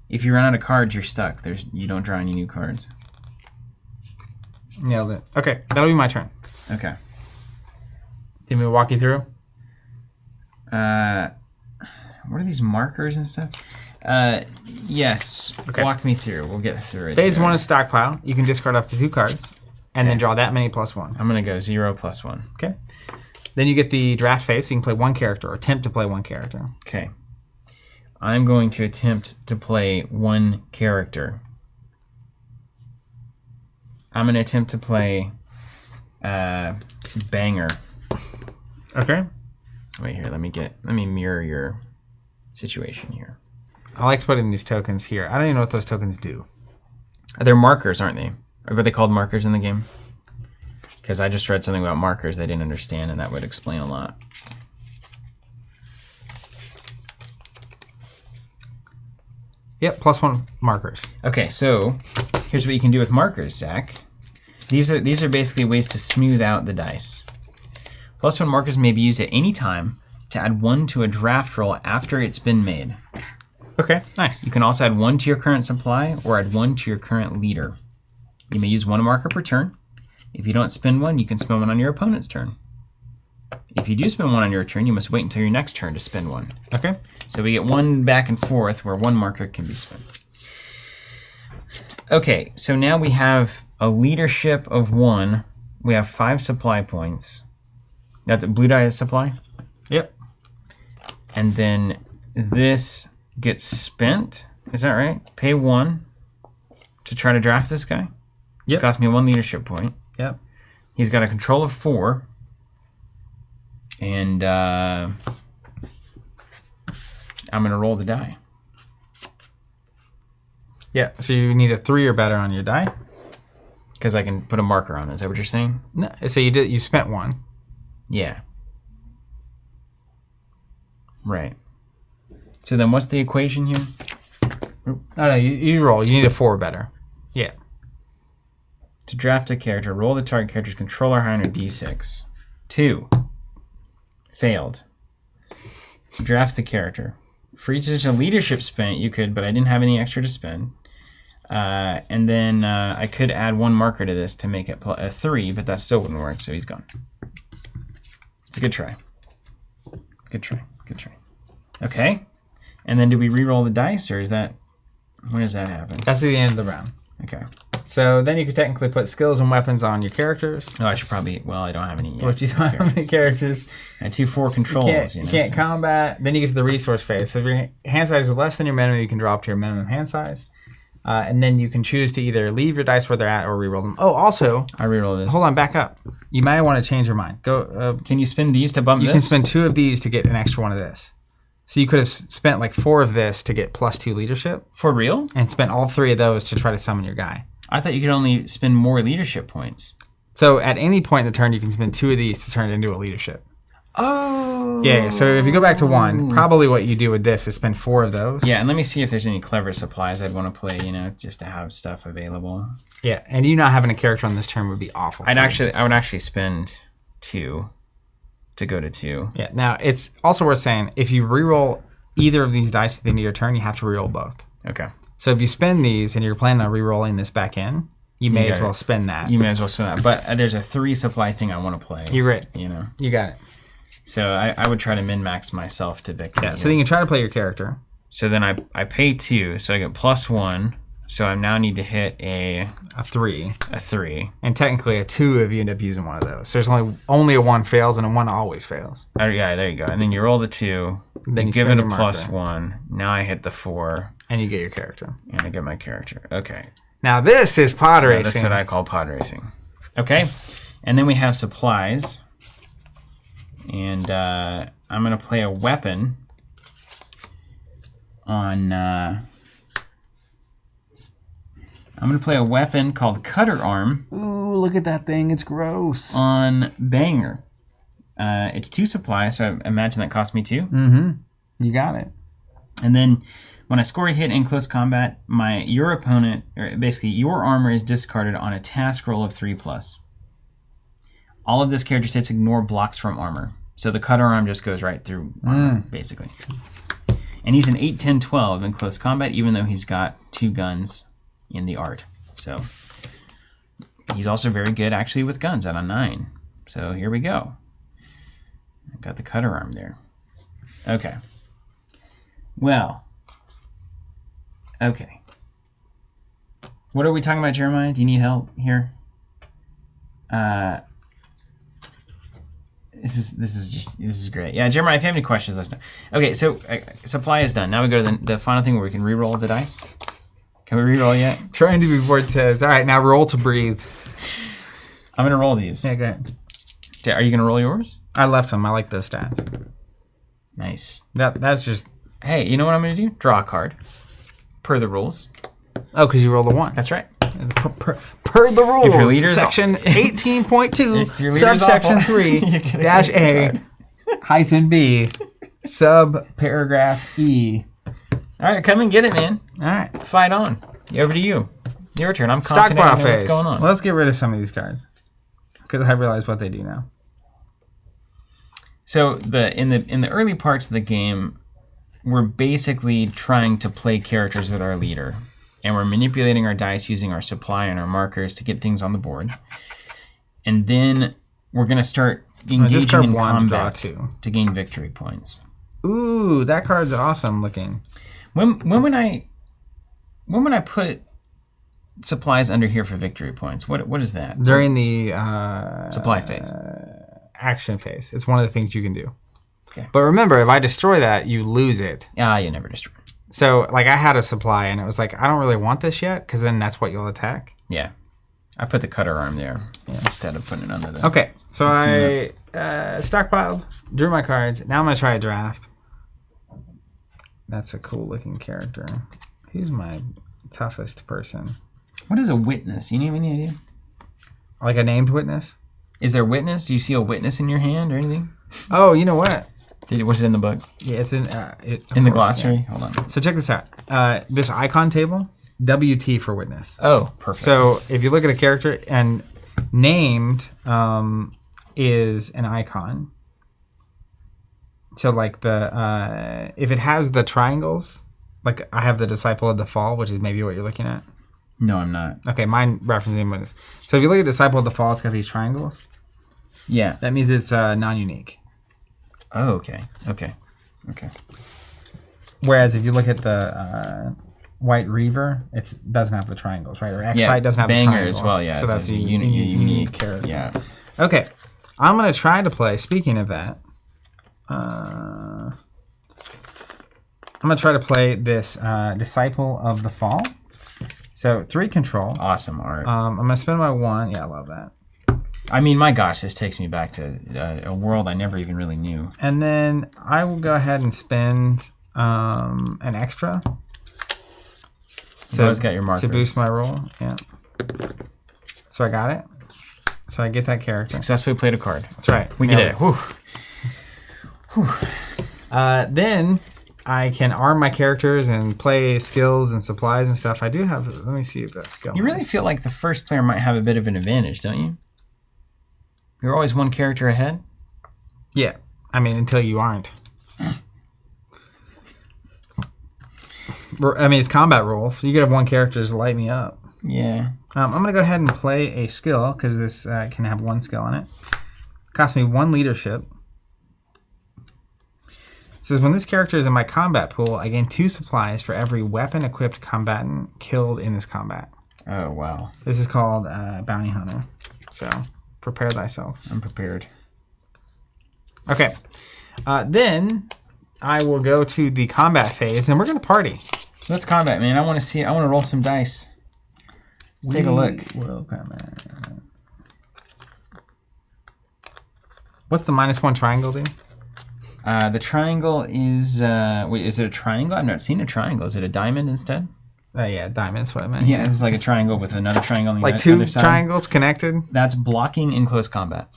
If you run out of cards, you're stuck. You don't draw any new cards. Nailed it. Okay, that'll be my turn. Okay. Did we walk you through? What are these markers and stuff? Yes. Okay. Walk me through. We'll get through it. Phase here. 1 is stockpile. You can discard up to 2 cards, and then draw that many +1. I'm gonna go 0 + 1. Okay. Then you get the draft phase, so you can play 1 character or attempt to play 1 character. Okay. I'm going to attempt to play 1 character. I'm gonna attempt to play Banger. Okay. Wait here. Let me mirror your situation here. I like putting these tokens here. I don't even know what those tokens do. They're markers, aren't they? Are they called markers in the game? Because I just read something about markers they didn't understand, and that would explain a lot. Yep, +1 markers. Okay, so here's what you can do with markers, Zach. These are basically ways to smooth out the dice. +1 markers may be used at any time to add 1 to a draft roll after it's been made. Okay, nice. You can also add 1 to your current supply or add 1 to your current leader. You may use 1 marker per turn. If you don't spend 1, you can spend 1 on your opponent's turn. If you do spend 1 on your turn, you must wait until your next turn to spend 1. Okay. So we get 1 back and forth where 1 marker can be spent. Okay, so now we have a leadership of 1. We have 5 supply points. That's a blue die supply? Yep. And then this gets spent. Is that right? Pay 1 to try to draft this guy. Yep. It cost me 1 leadership point. Yep. He's got a control of 4. And I'm going to roll the die. Yeah, so you need a 3 or better on your die. Because I can put a marker on it. Is that what you're saying? No, so you spent 1. Yeah. Right. So then what's the equation here? No, you roll. You need a 4 or better. Yeah. To draft a character, roll the target character's controller higher than a d6. 2. Failed. Draft the character. For each additional leadership spent, you could, but I didn't have any extra to spend. And then I could add 1 marker to this to make it a 3, but that still wouldn't work, so he's gone. It's a good try. Good try. Good try. Okay. And then do we re-roll the dice, or is that... When does that happen? That's the end of the round. Okay. So then you could technically put skills and weapons on your characters. Oh, I should probably... Well, I don't have any yet. But you don't have any characters. I had 2/4 controls. You can't combat. Then you get to the resource phase. So if your hand size is less than your minimum, you can drop to your minimum hand size. And then you can choose to either leave your dice where they're at or re-roll them. Oh, also... I re-roll this. Hold on, back up. You might want to change your mind. Go. Can you spend these to bump this? You can spend 2 of these to get an extra 1 of this. So you could have spent like 4 of this to get +2 leadership. For real? And spent all 3 of those to try to summon your guy. I thought you could only spend more leadership points. So at any point in the turn, you can spend 2 of these to turn it into a leadership. Oh. Yeah, so if you go back to 1, probably what you do with this is spend 4 of those. Yeah, and let me see if there's any clever supplies I'd want to play, just to have stuff available. Yeah, and you not having a character on this turn would be awful. I would actually spend 2 to go to 2. Yeah, now it's also worth saying, if you reroll either of these dice at the end of your turn, you have to reroll both. Okay. So if you spend these and you're planning on rerolling this back in, you may as well spend that. You may as well spend that. But there's a 3 supply thing I want to play. You're right. You got it. So I would try to min-max myself to victory. Yeah, so then you can try to play your character. So then I pay 2, so I get +1. So I now need to hit a 3. A 3. And technically a 2 if you end up using 1 of those. So there's only a 1 fails and a 1 always fails. Oh yeah, there you go. And then you roll the 2. Then you give it a +1. Now I hit the 4. And you get your character. And I get my character. Okay. Now this is pod racing. That's what I call pod racing. Okay. And then we have supplies. And I'm going to play a weapon on... I'm going to play a weapon called Cutter Arm. Ooh, look at that thing. It's gross. On Banger. It's 2 supplies, so I imagine that cost me 2. Mm-hmm. You got it. And then when I score a hit in close combat, your opponent, or basically your armor is discarded on a task roll of 3+. All of this character states ignore blocks from armor. So the Cutter Arm just goes right through armor, basically. And he's an 8, 10, 12 in close combat, even though he's got 2 guns in the art. So he's also very good actually with guns at a 9. So here we go. Got the cutter arm there. Okay. Well. Okay. What are we talking about, Jeremiah? Do you need help here? This is great. Yeah, Jeremiah, if you have any questions, let us know. Okay, so supply is done. Now we go to the final thing where we can re-roll the dice. Can we re-roll yet? Trying to be Vortex. All right, now roll to breathe. I'm going to roll these. Yeah, go ahead. Are you going to roll yours? I left them. I like those stats. Nice. That's just... Hey, you know what I'm going to do? Draw a card. Per the rules. Oh, because you rolled a 1. That's right. Per the rules. If your leader's Section 18.2, subsection awful, 3-A, -B, sub-paragraph E. All right, come and get it, man. All right. Fight on. Over to you. Your turn. I'm confident Stockpile I know phase. what's going on. Let's get rid of some of these cards. Because I realize what they do now. So in the early parts of the game, we're basically trying to play characters with our leader. And we're manipulating our dice using our supply and our markers to get things on the board. And then we're going to start engaging in combat to gain victory points. Ooh, that card's awesome looking. When would I put supplies under here for victory points? What is that? During the supply phase. Action phase. It's one of the things you can do. Okay. But remember, if I destroy that, you lose it. You never destroy it. So, like, I had a supply, and it was like, I don't really want this yet, because then that's what you'll attack. Yeah. I put the cutter arm there instead of putting it under the... Okay, so I stockpiled, drew my cards. Now I'm going to try a draft. That's a cool-looking character. Who's my toughest person? What is a witness? You have any idea? Like a named witness? Is there a witness? Do you see a witness in your hand or anything? Oh, you know what? Was it in the book? Yeah, it's in the glossary. Yeah. Hold on. So check this out. This icon table, WT for witness. Oh, perfect. So if you look at a character and named is an icon. So like if it has the triangles, like I have the Disciple of the Fall, which is maybe what you're looking at. No, I'm not. Okay, mine referencing witness. So if you look at Disciple of the Fall, it's got these triangles. Yeah. That means it's non-unique. Oh, okay. Whereas if you look at the White Reaver, it doesn't have the triangles, right? Or X-Height doesn't have the Banger triangles. as well, yeah. So that's a unique character. Yeah. Okay, I'm going to try to play, speaking of that, I'm going to try to play this Disciple of the Fall. So 3 control. Awesome art. I'm going to spend my 1. Yeah, I love that. I mean, my gosh, this takes me back to a world I never even really knew. And then I will go ahead and spend an extra to boost my roll. Yeah. So I got it. So I get that character. Successfully played a card. That's right. We get it. Whew. Then I can arm my characters and play skills and supplies and stuff. I do have. Let me see if that skill. You really feel like the first player might have a bit of an advantage, don't you? You're always one character ahead? Yeah. I mean, until you aren't. I mean, it's combat rules. So you could have one character just light me up. Yeah. I'm going to go ahead and play a skill because this can have 1 skill in it. Cost me 1 leadership. It says, when this character is in my combat pool, I gain 2 supplies for every weapon-equipped combatant killed in this combat. Oh, wow. This is called Bounty Hunter. So... prepare thyself. I'm prepared. Okay. Then I will go to the combat phase, and we're going to party. Let's combat, man. I want to roll some dice. Let's take a look. What's the -1 triangle do? The triangle is... wait, is it a triangle? I've not seen a triangle. Is it a diamond instead? Yeah, diamond is what I meant. Yeah, it's like a triangle with another triangle on the like other side. 2 triangles connected? That's blocking in close combat.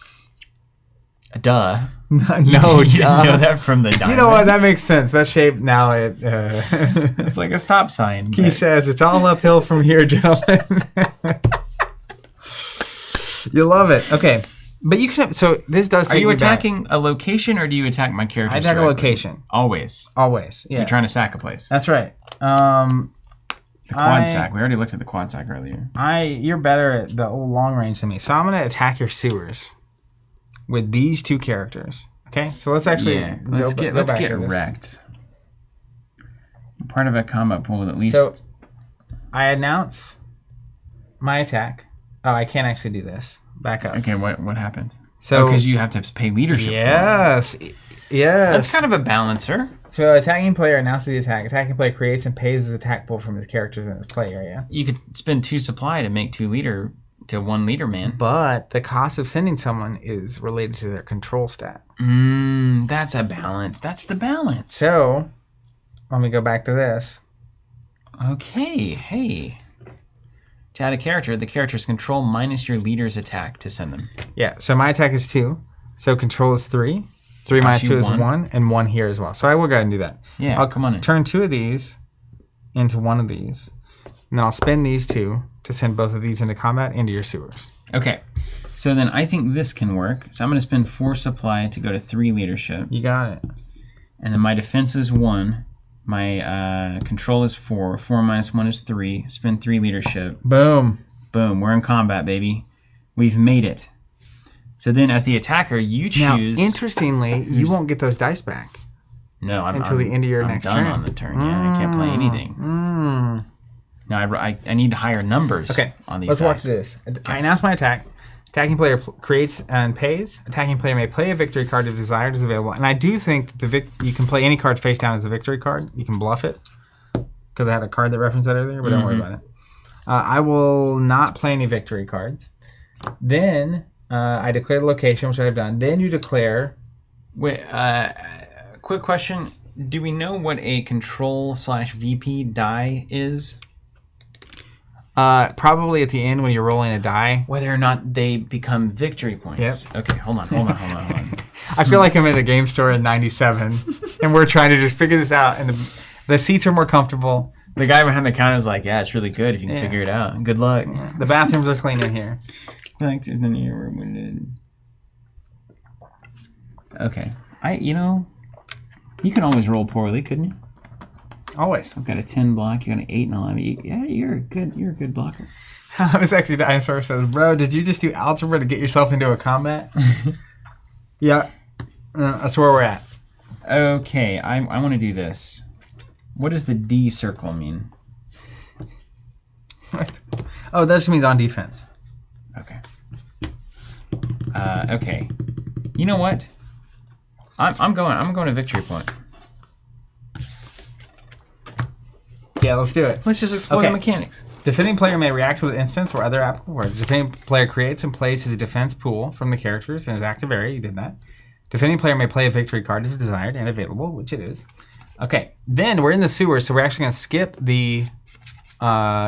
Duh. No, you didn't know that from the diamond. You know what? That makes sense. That shape now it... it's like a stop sign. He says, it's all uphill from here, gentlemen. You love it. Okay. But you can... So this does take Are you me attacking back. a location or do you attack my character? I attack a location. Always. Always, yeah. You're trying to sack a place. That's right. The quad sack. We already looked at the quad sack earlier. You're better at the old long range than me. So I'm going to attack your sewers with these 2 characters Okay, so let's actually let's go get back to this. wrecked. Part of a combat pool with at least. So I announce my attack. Oh, I can't actually do this. Back up. Okay, what happened? So because you have to pay leadership. Yes. Yes. That's kind of a balancer. So attacking player announces the attack. Attacking player creates and pays his attack pool from his characters in his play area. You could spend 2 supply to make 2 leader to 1 leader man. But the cost of sending someone is related to their control stat. That's a balance. That's the balance. So let me go back to this. Okay, hey. To add a character, the character's control minus your leader's attack to send them. Yeah, so my attack is 2. So control is 3. 3 minus 2 is 1, and 1 here as well. So I will go ahead and do that. Yeah, come on in. Turn 2 of these into 1 of these. And then I'll spend these 2 to send both of these into combat into your sewers. Okay, so then I think this can work. So I'm going to spend 4 supply to go to 3 leadership. You got it. And then my defense is 1. My control is 4. 4 minus 1 is 3. Spend 3 leadership. Boom. Boom, we're in combat, baby. We've made it. So then as the attacker, you choose... Now, interestingly, you won't get those dice back. No, until the end of your next turn. turn. I'm done on the turn, yeah. I can't play anything. Now, I need higher numbers on these let's dice. watch this. I announce my attack. Attacking player creates and pays. Attacking player may play a victory card if desired is available. And I do think you can play any card face down as a victory card. You can bluff it. Because I had a card that referenced that earlier, but don't worry about it. I will not play any victory cards. Then I declare the location, which I've done. Then you declare... Wait, quick question. Do we know what a control/VP die is? Probably at the end when you're rolling a die. Whether or not they become victory points. Yep. Okay, hold on. I feel like I'm in a game store in 97, and we're trying to just figure this out, and the seats are more comfortable. The guy behind the counter is like, yeah, it's really good if you can figure it out. Good luck. Yeah. The bathrooms are cleaner here. Okay. You can always roll poorly, couldn't you? Always. I've got a 10 block, you got an 8 and 11. Yeah, you're a good blocker. I was actually Dinosaur says, bro, did you just do algebra to get yourself into a combat? Yeah. That's where we're at. Okay, I want to do this. What does the D circle mean? What? Oh, that just means on defense. Okay. Okay. You know what? I'm going to victory point. Yeah, let's do it. Let's just explore the mechanics. Defending player may react with instants or other applicable words. Defending player creates and plays his defense pool from the characters in his active area. You did that. Defending player may play a victory card if desired and available, which it is. Okay, then we're in the sewer, so we're actually going to skip the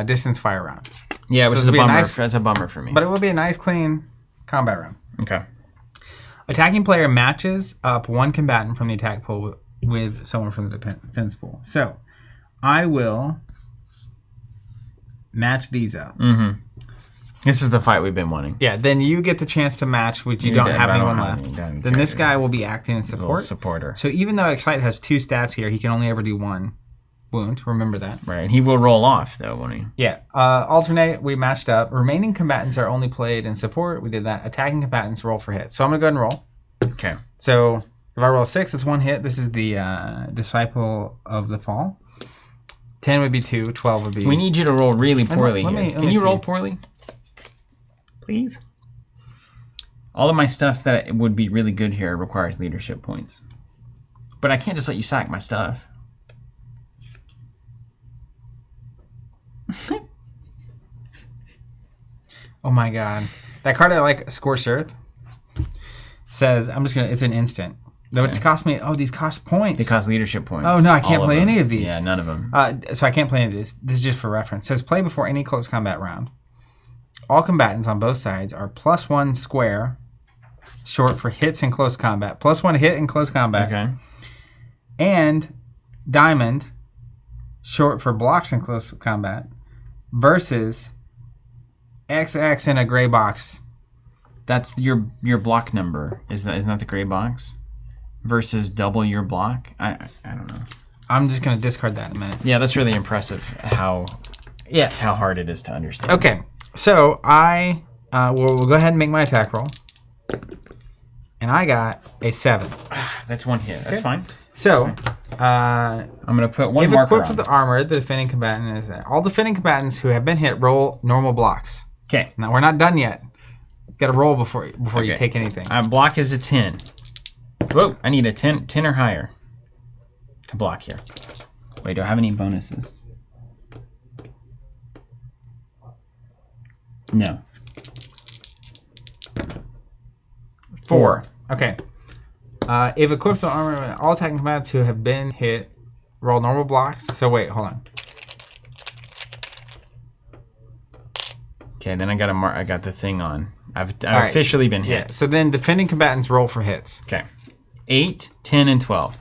distance fire round. Yeah, which is a bummer. That's a bummer for me. But it will be a nice, clean combat round. Okay. Attacking player matches up 1 combatant from the attack pool with someone from the defense pool. So I will match these up. Mm-hmm. This is the fight we've been wanting. Yeah, then you get the chance to match, which you don't have anyone left. Then this guy will be acting in support. Supporter. So even though Excite has 2 stats here, he can only ever do 1 wound. Remember that. Right. He will roll off, though, won't he? Yeah. Alternate, we matched up. Remaining combatants are only played in support. We did that. Attacking combatants roll for hits. So I'm going to go ahead and roll. Okay. So if I roll a 6, it's 1 hit. This is the Disciple of the Fall. 10 would be 2. 12 would be... We need you to roll really poorly here. Can you roll poorly? Please? All of my stuff that would be really good here requires leadership points. But I can't just let you sack my stuff. Oh my god. That card I like, Scorched Earth, says, it's an instant. Though it cost me, these cost points. They cost leadership points. Oh no, I can't play any of these. Yeah, none of them. So I can't play any of these. This is just for reference. It says, play before any close combat round. All combatants on both sides are +1 square, short for hits in close combat. +1 hit in close combat. Okay. And diamond, short for blocks in close combat, versus XX in a gray box. That's your block number. Isn't that the gray box? Versus double your block? I don't know. I'm just going to discard that in a minute. Yeah, that's really impressive how hard it is to understand. Okay, so I will go ahead and make my attack roll. and I got a 7. That's one hit. That's fine. So, I'm going to put one if marker equipped on. with the armor, the defending combatant is there. All defending combatants who have been hit roll normal blocks. Okay. Now, we're not done yet. Got to roll before you take anything. Block is a 10. Whoa, I need a 10 or higher to block here. Wait, do I have any bonuses? No. 4. Okay. If equipped with the armor, all attacking combatants who have been hit roll normal blocks. So wait, hold on. Okay, then I got I got the thing on. I've Right, officially been hit. Yeah. So then defending combatants roll for hits. Okay. 8, 10, and 12.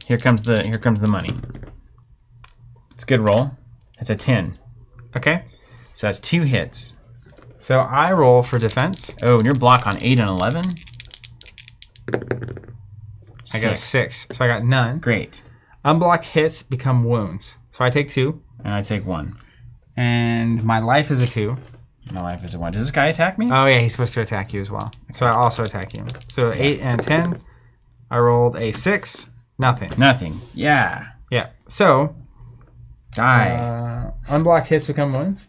Here comes the money. It's a good roll. It's a 10. Okay. So that's 2 hits. So I roll for defense. Oh, and your block on 8 and 11? I got a 6. So I got none. Great. Unblocked hits become wounds. So I take 2. And I take 1. And my life is a 2. My life is a 1. Does this guy attack me? Oh yeah, he's supposed to attack you as well. So I also attack you. So 8 and 10. I rolled a 6. Nothing. Nothing. Yeah. Yeah. So Die. unblocked hits become wounds.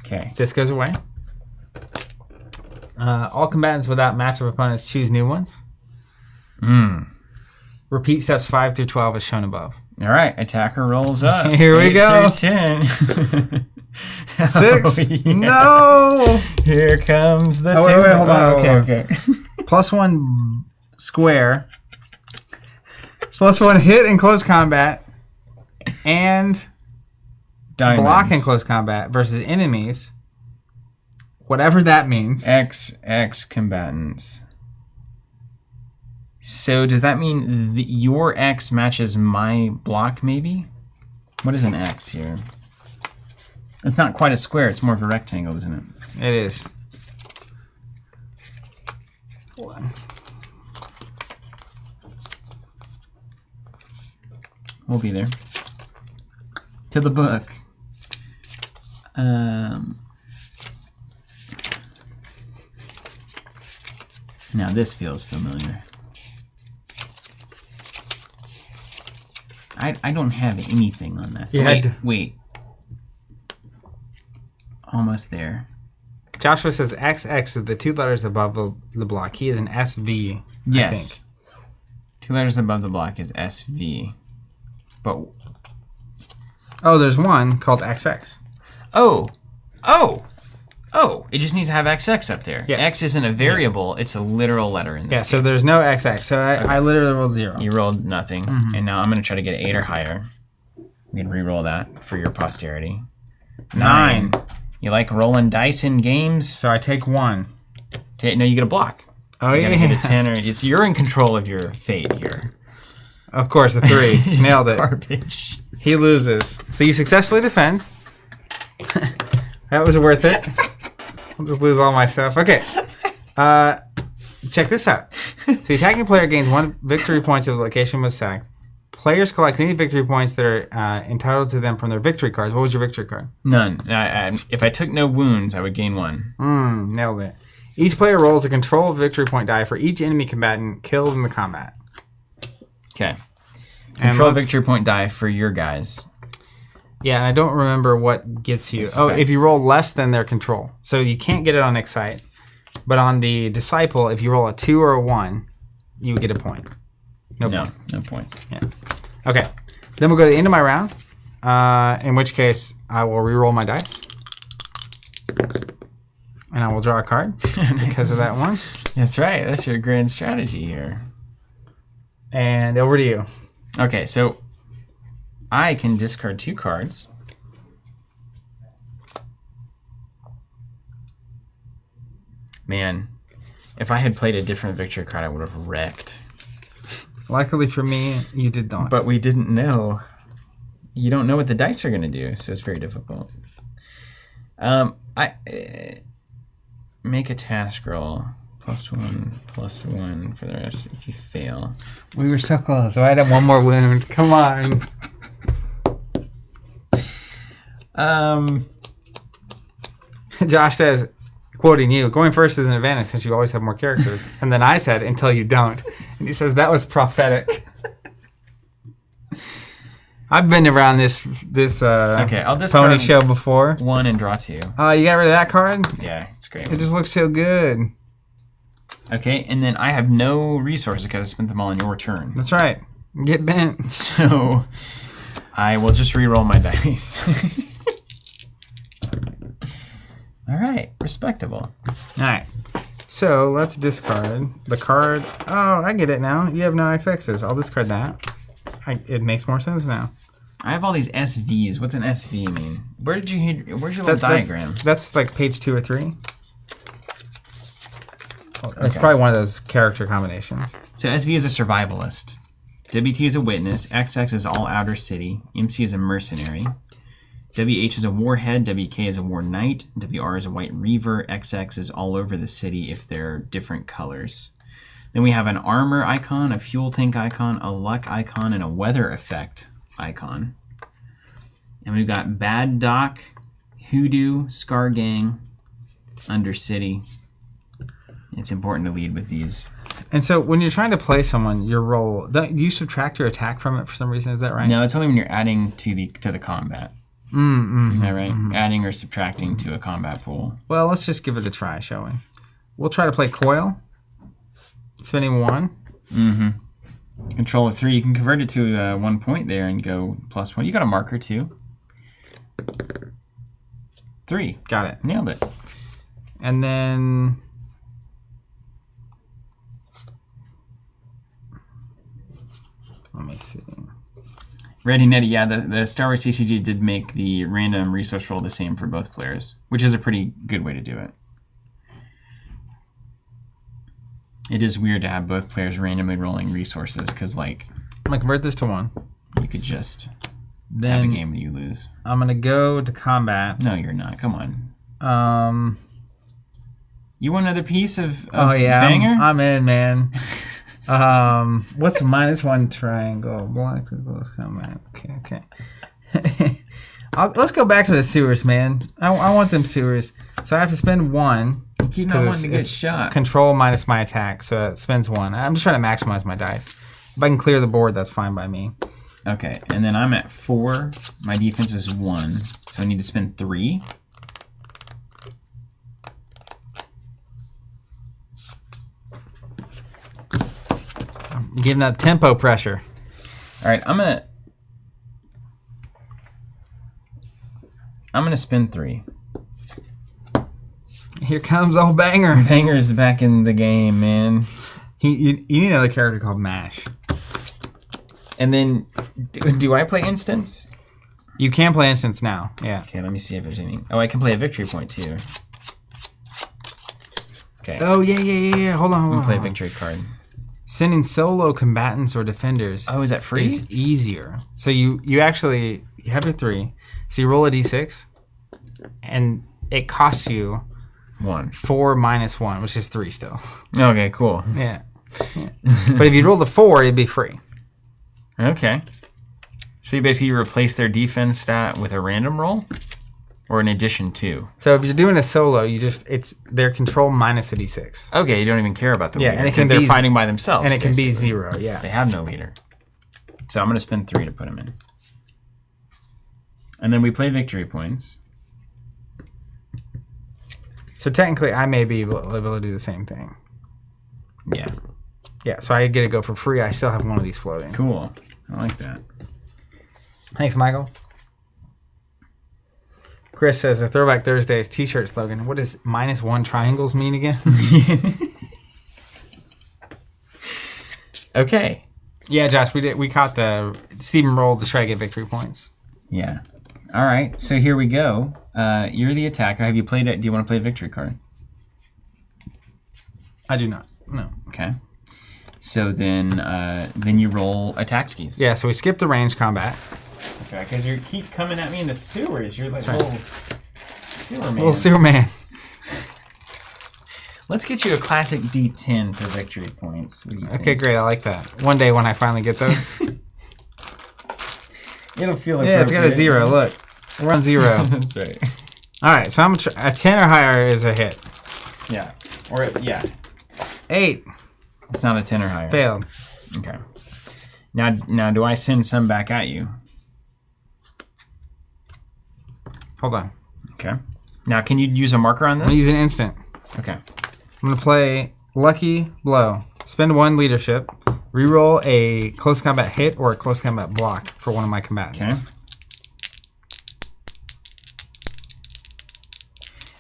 Okay. This goes away. All combatants without matchup opponents choose new ones. Repeat steps 5 through 12 as shown above. All right. Attacker rolls up. Here we 8 go. through 10. 6. Oh, yeah. No. Here comes the wait, hold on. Okay. +1 square. +1 hit in close combat. And Diamonds. block in close combat versus enemies. Whatever that means. X combatants. So does that mean your X matches my block, maybe? What is an X here? It's not quite a square. It's more of a rectangle, isn't it? It is. We'll be there. To the book. Now this feels familiar. I don't have anything on that. Wait. Almost there. Joshua says XX is the 2 letters above the block. He is an SV. Yes. 2 letters above the block is SV. But oh, there's one called XX. Oh, it just needs to have XX up there. Yeah. X isn't a variable, it's a literal letter in this Yeah, so there's no XX. So I literally rolled 0. You rolled nothing, and now I'm going to try to get 8 or higher. You can re-roll that for your posterity. 9. You like rolling dice in games? So I take 1. No, you get a block. Oh, You yeah. gotta get a 10 or... You're in control of your fate here. Of course, a 3. Nailed it. Garbage. He loses. So you successfully defend. That was worth it. I'll just lose all my stuff. Okay. Check this out. So the attacking player gains 1 victory points if the location was sacked. Players collect any victory points that are entitled to them from their victory cards. What was your victory card? None. If I took no wounds, I would gain 1. Nailed it. Each player rolls a control victory point die for each enemy combatant killed in the combat. Okay. Control victory point die for your guys. Yeah, and I don't remember what gets you. Oh, if you roll less than their control. So you can't get it on Excite. But on the Disciple, if you roll a 2 or a 1, you would get a point. No points. Yeah. Okay. Then we'll go to the end of my round. In which case, I will re-roll my dice. And I will draw a card because of that one. That's right. That's your grand strategy here. And over to you. Okay, so I can discard 2 cards. Man, if I had played a different victory card, I would have wrecked. Luckily for me, you did not. But we didn't know. You don't know what the dice are going to do, so it's very difficult. Make a task roll. +1 for the rest if you fail. We were so close. So I had one more wound. Come on. Josh says, quoting you, going first is an advantage since you always have more characters. And then I said, until you don't. And he says, that was prophetic. I've been around this Okay, I'll pony discard show before. 1 and draw 2. Oh, you got rid of that card? Yeah, it's great. It just looks so good. Okay, and then I have no resources because I spent them all on your turn. That's right. Get bent. So I will just re-roll my dice. All right, respectable. All right. So let's discard the card. Oh, I get it now. You have no XXs. I'll discard that. It makes more sense now. I have all these SVs. What's an SV mean? Where's your little diagram? That's like page 2 or 3. It's Okay. probably one of those character combinations. So SV is a survivalist. WT is a witness. XX is all outer city. MC is a mercenary. WH is a warhead. WK is a war knight. WR is a white reaver. XX is all over the city if they're different colors. Then we have an armor icon, a fuel tank icon, a luck icon, and a weather effect icon. And we've got Bad Doc, Hoodoo, Scar Gang, Undercity. It's important to lead with these. And so when you're trying to play someone, your roll, do you subtract your attack from it for some reason? Is that right? No, it's only when you're adding to the combat. Isn't that right? Adding or subtracting to a combat pool. Well, let's just give it a try, shall we? We'll try to play Coil. Spending 1. Control of 3. You can convert it to 1 point there and go +1. You got a marker too. 3. Got it. Nailed it. And then... let me see. Ready Netty, yeah, the Star Wars TCG did make the random resource roll the same for both players, which is a pretty good way to do it. It is weird to have both players randomly rolling resources because, like, I'm going to convert this to 1. you could just have a Then game that you lose. I'm going to go to combat. No, you're not. Come on. You want another piece of Oh, yeah. banger? I'm in, man. What's -1 triangle? Black to close combat. Okay. Let's go back to the sewers, man. I want them sewers. So I have to spend 1. You keep not wanting to get shot. Control minus my attack, so it spends 1. I'm just trying to maximize my dice. If I can clear the board, that's fine by me. Okay, and then I'm at 4. My defense is 1, so I need to spend 3. You're giving that tempo pressure. All right, I'm gonna spend 3. Here comes old Banger. Banger's back in the game, man. You need another character called Mash. And then, do I play instance? You can play instance now. Yeah. Okay, let me see if there's anything. Oh, I can play a victory point too. Okay, Oh yeah. Hold on. I'm gonna play a victory card. Sending solo combatants or defenders Oh, is that free? is easier. So you actually have your 3. So you roll a d6, and it costs you 1. 4 minus 1, which is 3 still. Okay, cool. Yeah. But if you roll the 4, it'd be free. Okay. So you basically replace their defense stat with a random roll, or in addition to. So if you're doing a solo, it's their control minus a d6. Okay, you don't even care about the Yeah, leader and it because can they're be fighting by themselves. And it can be basically. 0, yeah. They have no leader. So I'm going to spend 3 to put them in. And then we play victory points. So technically, I may be able to do the same thing. Yeah. Yeah, so I get to go for free. I still have one of these floating. Cool. I like that. Thanks, Michael. Chris says, a Throwback Thursdays t-shirt slogan. What does -1 triangles mean again? Okay. Yeah, Josh, we caught the Stephen rolled to try to get victory points. Yeah. All right. So here we go. You're the attacker. Have you played it? Do you want to play a victory card? I do not. No. Okay. So then you roll attack skis. Yeah, so we skipped the range combat. That's right. Because you keep coming at me in the sewers. You're like right. little sewer man. Little sewer man. Let's get you a classic D10 for victory points. What do you think? Okay, great. I like that. One day when I finally get those. It'll feel Yeah, it's got a 0. Look. We're on 0. That's right. All right, so a 10 or higher is a hit. Yeah. Or yeah. 8. It's not a 10 or higher. Failed. Okay. Now do I send some back at you? Hold on. Okay. Now can you use a marker on this? I'm gonna use an instant. Okay. I'm gonna play Lucky Blow. Spend 1 leadership. Reroll a close combat hit or a close combat block for one of my combatants.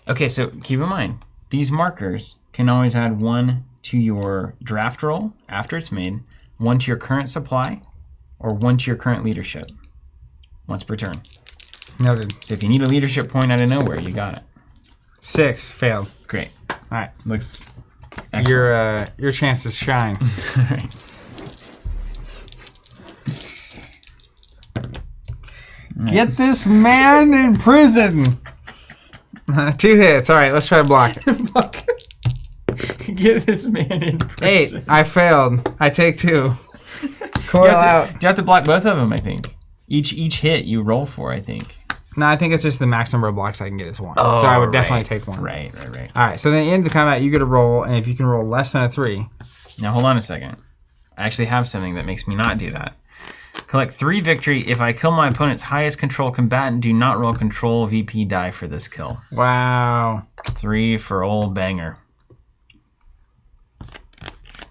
Okay, so keep in mind, these markers can always add 1 to your draft roll after it's made, 1 to your current supply, or 1 to your current leadership. Once per turn. Noted. So if you need a leadership point out of nowhere, you got it. 6. Failed. Great. All right. Looks excellent. Your chance to shine. All right. Get this man in prison. 2 hits. All right, let's try to block it. Get this man in prison. 8. I failed. I take 2. Coil out. You have to block both of them, I think. Each hit you roll for, I think. No, I think it's just the max number of blocks I can get is 1. So I would definitely take 1. Right. All right, so then at the end of the combat, you get a roll, and if you can roll less than a 3. Now, hold on a second. I actually have something that makes me not do that. Collect 3 victory. If I kill my opponent's highest control combatant, do not roll control VP die for this kill. Wow. 3 for old Banger.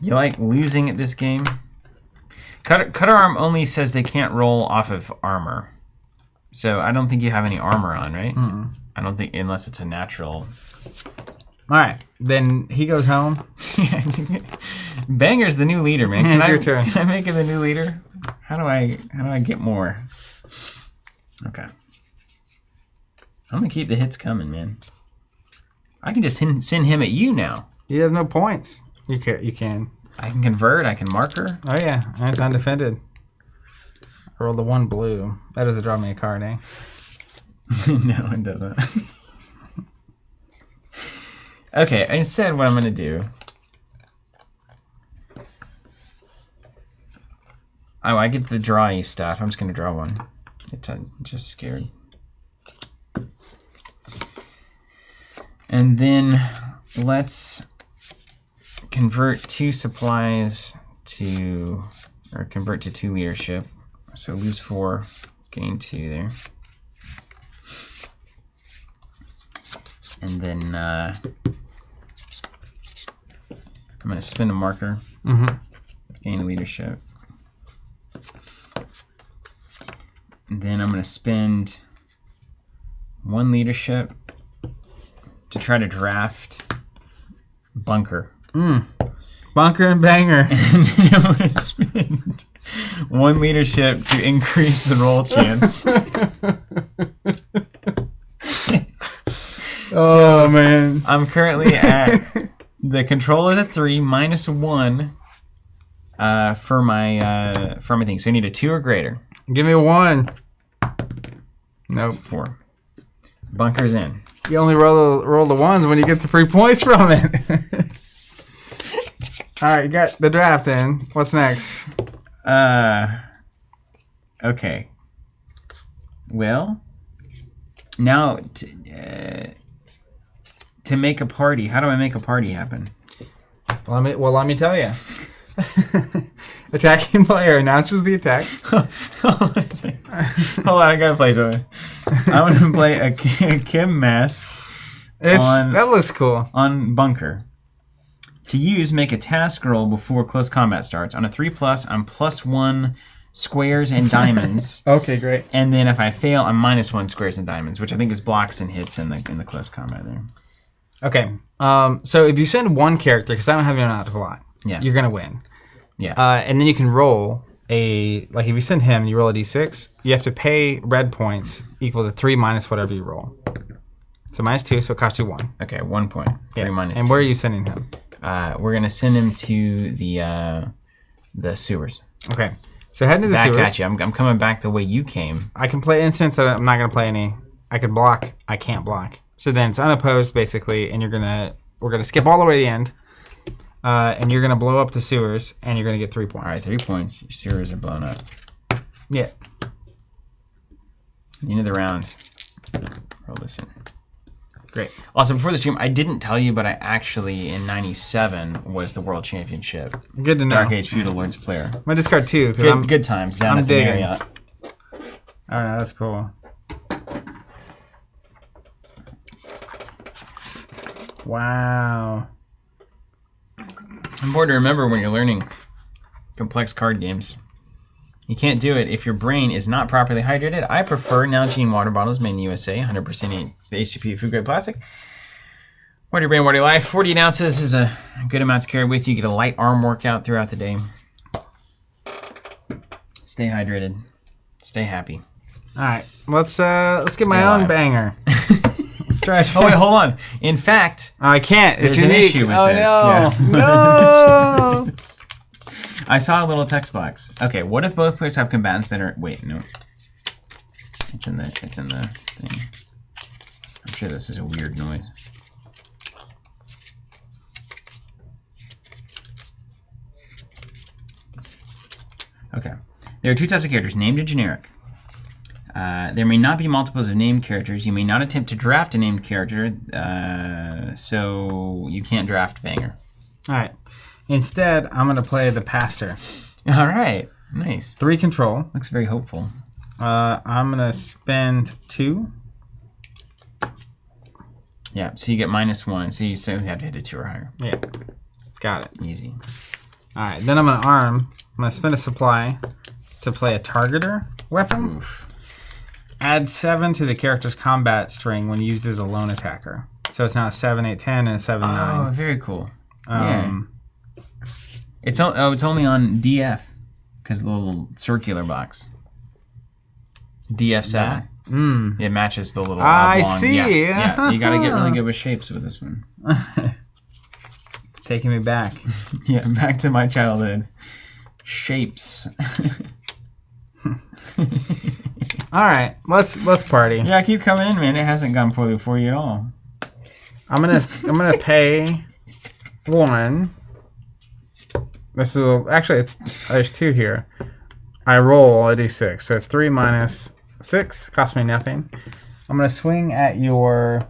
You like losing at this game? Cutter Arm only says they can't roll off of armor. So I don't think you have any armor on, right? Mm-mm. I don't think, unless it's a natural. All right, then he goes home. Banger's the new leader, man. Your turn. Can I make him the new leader? How do I get more? Okay. I'm gonna keep the hits coming, man. I can just send him at you now. You have no points. You can. I can convert. I can marker. Oh yeah, and it's undefended. I rolled the 1 blue. That doesn't draw me a card, eh? No, it doesn't. Okay, instead what I'm gonna do. Oh, I get the drawy stuff. I'm just gonna draw 1. I'm just scared. And then let's convert 2 supplies to, or convert to 2 leadership. So lose 4, gain 2 there. And then I'm gonna spin a marker, gain leadership. And then I'm gonna spend 1 leadership to try to draft Bunker. Bunker and Banger. And then I'm gonna spend 1 leadership to increase the roll chance. Oh man! I'm currently at the control of the 3 minus 1 for my thing. So I need a 2 or greater. Give me 1. Nope. 4. Bunker's in. You only roll the 1s when you get the free points from it. All right, you got the draft in. What's next? Okay. Well, now to make a party. How do I make a party happen? Let me tell you. Attacking player announces the attack. Hold on, I gotta play something. I'm gonna play a Kim mask. That looks cool. On Bunker. To use, make a task roll before close combat starts. On a 3+, I'm +1 squares and diamonds. Okay, great. And then if I fail, I'm -1 squares and diamonds, which I think is blocks and hits in the close combat there. Okay. So if you send 1 character, because I don't have anyone out to lot, you're gonna win. Yeah. And then you can roll if you send him, you roll a d6. You have to pay red points equal to 3 minus whatever you roll. So -2, so it costs you 1. Okay, 1 point. 3 minus. And 2. where are you sending him? We're gonna send him to the sewers. Okay. So head into the sewers. Back at you. I'm coming back the way you came. I can play instants. I'm not gonna play any. I could block. I can't block. So then it's unopposed basically, and we're gonna skip all the way to the end. And you're gonna blow up the sewers, and you're gonna get 3 points. All right, 3 points. Your sewers are blown up. Yeah. The end of the round. Roll this in. Great. Also, before the stream, I didn't tell you, but I actually, in 97, was the world championship. Good to know. Dark Age Feudal Lords player. I'm gonna discard 2. Good times down I'm at the digging. Marriott. Oh, no, that's cool. Wow. Important to remember when you're learning complex card games. You can't do it if your brain is not properly hydrated. I prefer Nalgene water bottles made in the USA, 100% HTP food grade plastic. Water your brain, water your life. 48 ounces is a good amount to carry with you. You get a light arm workout throughout the day. Stay hydrated. Stay happy. All right, let's get Stay my alive. own banger. Let's try it. Oh wait, hold on. In fact, I can't. It's there's an unique. issue with oh this. no, Yeah. no. I saw a little text box. Okay, what if both players have combatants that are... Wait, no. It's in the thing. I'm sure this is a weird noise. Okay. There are 2 types of characters, named and generic. There may not be multiples of named characters. You may not attempt to draft a named character, so you can't draft Banger. All right. Instead, I'm gonna play the Pastor. All right. Nice. 3 control. Looks very hopeful. I'm gonna spend 2. Yeah, so you get -1. So you simply have to hit a 2 or higher. Yeah. Got it. Easy. All right. Then I'm gonna arm. I'm gonna spend a supply to play a targeter weapon. Oof. Add 7 to the character's combat string when used as a lone attacker. So it's now a 7, 8, 10, and a 7, 9. Oh, very cool. Yeah. It's only on DF because the little circular box. DF 7. It matches the little I oblong. see. Yeah. You got to get really good with shapes with this one. Taking me back. Yeah, back to my childhood. Shapes. All right, let's party. Yeah, keep coming in, man. It hasn't gone poorly for you at all. I'm gonna pay 1. This is actually there's 2 here. I roll a d6, so it's 3 minus 6. Cost me nothing. I'm gonna swing at your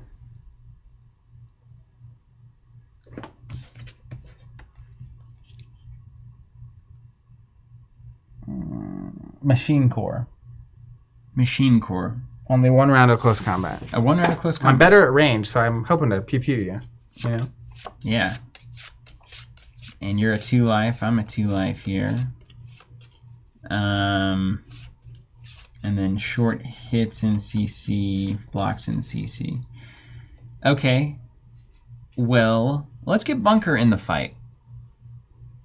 machine core. Machine core. Only 1 round of close combat. A 1 round of close I'm combat. better at range, so I'm hoping to pew you. You know. Yeah. And you're a 2 life. I'm a 2 life here. And then short hits in CC, blocks in CC. Okay. Well, let's get Bunker in the fight.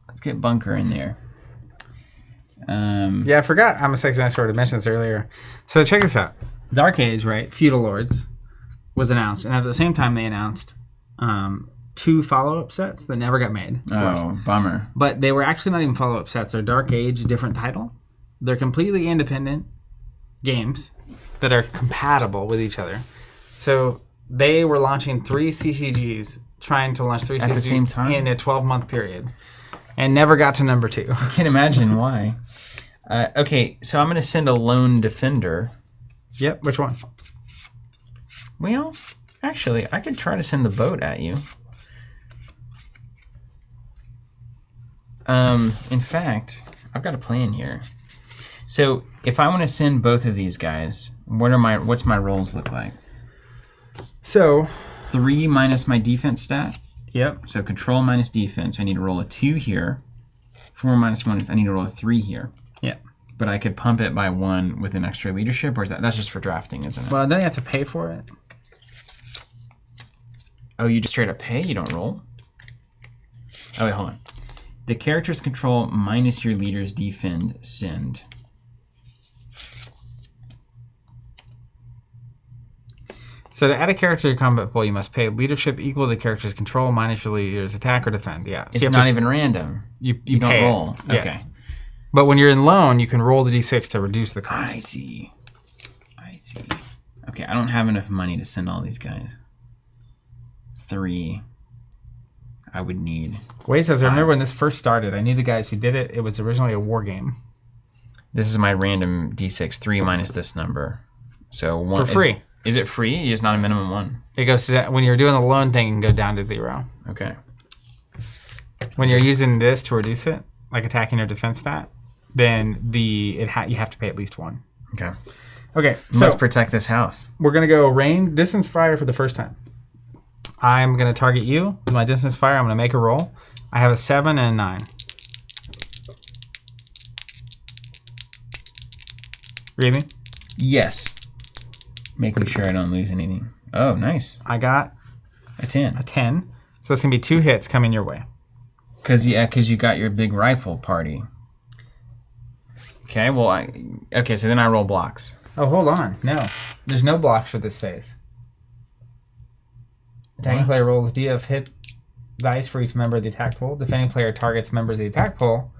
Let's get Bunker in there. Yeah, I forgot. I'm a sex and I sort of mentioned this earlier. So check this out. Dark Age, right? Feudal Lords was announced, and at the same time they announced 2 follow-up sets that never got made. Oh, bummer. But they were actually not even follow-up sets. They're Dark Age, a different title. They're completely independent games that are compatible with each other. So they were launching 3 CCGs, trying to launch 3 At CCGs the same time? in a 12-month period, and never got to number 2. I can't imagine why. Okay, so I'm going to send a lone defender. Yep, which one? Well, actually, I could try to send the boat at you. In fact, I've got a plan here. So if I want to send both of these guys, what's my rolls look like? So 3 minus my defense stat. Yep. So control minus defense. I need to roll a 2 here. 4 minus 1. I need to roll a 3 here. Yeah. But I could pump it by 1 with an extra leadership, or is that's just for drafting, isn't it? Well, don't you have to pay for it? Oh, you just straight up pay? You don't roll? Oh, wait, hold on. The character's control minus your leader's defend, send. So to add a character to your combat pool, you must pay leadership equal to the character's control minus your leader's attack or defend. Yeah. So It's not even random. You don't pay it. roll. Yeah. Okay. But when you're in loan, you can roll the d6 to reduce the cost. I see. Okay, I don't have enough money to send all these guys. 3. I would need. Wade says, I remember when this first started, I knew the guys who did it. It was originally a war game. This is my random d6. 3 minus this number. So 1 For free. Is it free? It's not a minimum one. It goes to when you're doing the loan thing, it can go down to 0. Okay. When you're using this to reduce it, like attacking or defense stat, then you have to pay at least 1. Okay. Okay. Let's protect this house. We're gonna go rain distance fire for the first time. I'm gonna target you with my distance fire. I'm gonna make a roll. I have a 7 and a 9. Read me. Yes. Making sure I don't lose anything. Oh, nice. I got a 10. A 10. So it's gonna be 2 hits coming your way. Cause you got your big rifle party. Okay. Well, so then I roll blocks. Oh, hold on. No, there's no blocks for this phase. Attacking player rolls DF hit dice for each member of the attack pool. Defending player targets members of the attack pool.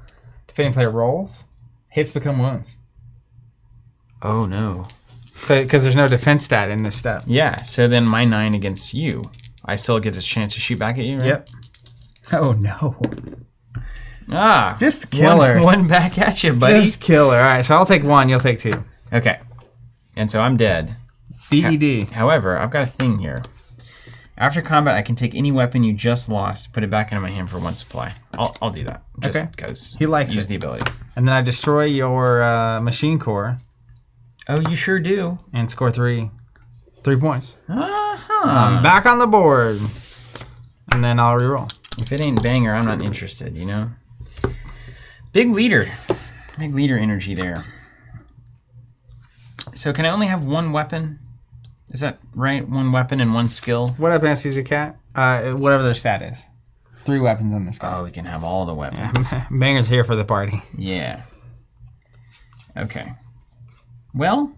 Defending player rolls. Hits become wounds. Oh no. So, because there's no defense stat in this step. Yeah. So then my 9 against you, I still get a chance to shoot back at you, right? Yep. Oh no. Ah. Just kill her. One back at you, buddy. Just kill her. All right. So I'll take 1. You'll take 2. Okay. And so I'm dead. DED. However, I've got a thing here. After combat, I can take any weapon you just lost, put it back into my hand for 1 supply. I'll do that. Just because He likes use it. the ability. And then I destroy your machine core Oh, you sure do. and score 3 points. Uh-huh. Back on the board. And then I'll reroll. If it ain't banger, I'm not interested, you know? Big leader. Big leader energy there. So can I only have 1 weapon? Is that right? 1 weapon and 1 skill? What up, Anesthesia Cat? Whatever their stat is. 3 weapons on this guy. Oh, we can have all the weapons. Banger's here for the party. Yeah. Okay. Well,